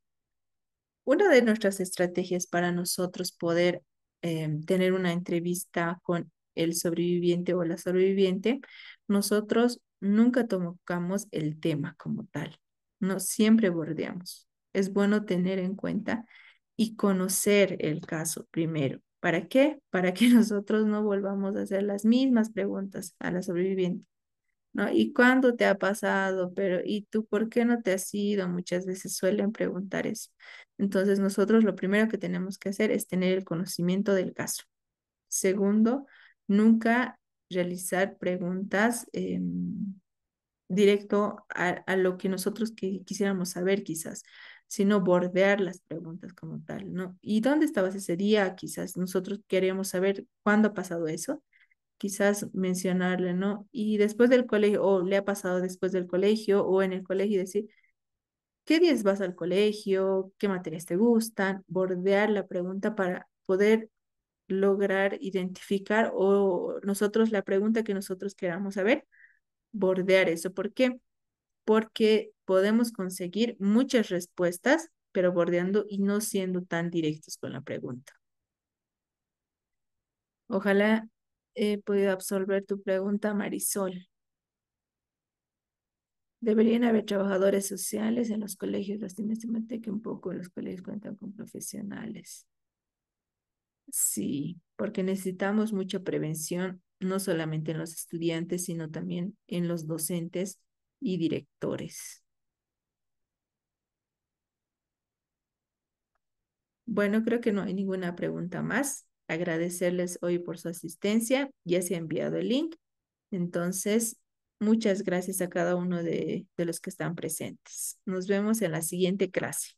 Una de nuestras estrategias para nosotros poder tener una entrevista con el sobreviviente o la sobreviviente, nosotros nunca tocamos el tema como tal, no siempre bordeamos. Es bueno tener en cuenta y conocer el caso primero. ¿Para qué? Para que nosotros no volvamos a hacer las mismas preguntas a la sobreviviente. ¿No? ¿Y cuándo te ha pasado? Pero, ¿y tú por qué no te has ido? Muchas veces suelen preguntar eso. Entonces, nosotros lo primero que tenemos que hacer es tener el conocimiento del caso. Segundo, nunca realizar preguntas directo a lo que nosotros quisiéramos saber quizás, sino bordear las preguntas como tal, ¿no? ¿Y dónde estabas ese día? Quizás nosotros queríamos saber cuándo ha pasado eso, quizás mencionarle, ¿no? Y después del colegio, o le ha pasado después del colegio, o en el colegio, y decir, ¿qué días vas al colegio? ¿Qué materias te gustan? Bordear la pregunta para poder lograr identificar o nosotros la pregunta que nosotros queramos saber, bordear eso. ¿Por qué? Porque podemos conseguir muchas respuestas, pero bordeando y no siendo tan directos con la pregunta. Ojalá he podido absolver tu pregunta, Marisol. Deberían haber trabajadores sociales en los colegios, lastimosamente que un poco los colegios cuentan con profesionales. Sí, porque necesitamos mucha prevención, no solamente en los estudiantes, sino también en los docentes y directores. Bueno, creo que no hay ninguna pregunta más. Agradecerles hoy por su asistencia. Ya se ha enviado el link. Entonces, muchas gracias a cada uno de los que están presentes. Nos vemos en la siguiente clase.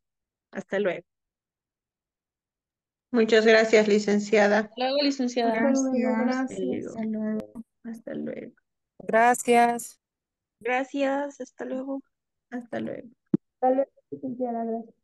Hasta luego. Muchas gracias, licenciada. Luego, licenciada. Hasta luego, Gracias. gracias. Hasta luego. Hasta luego. Gracias. Gracias, hasta luego. Hasta luego. Hasta luego, licenciada, gracias.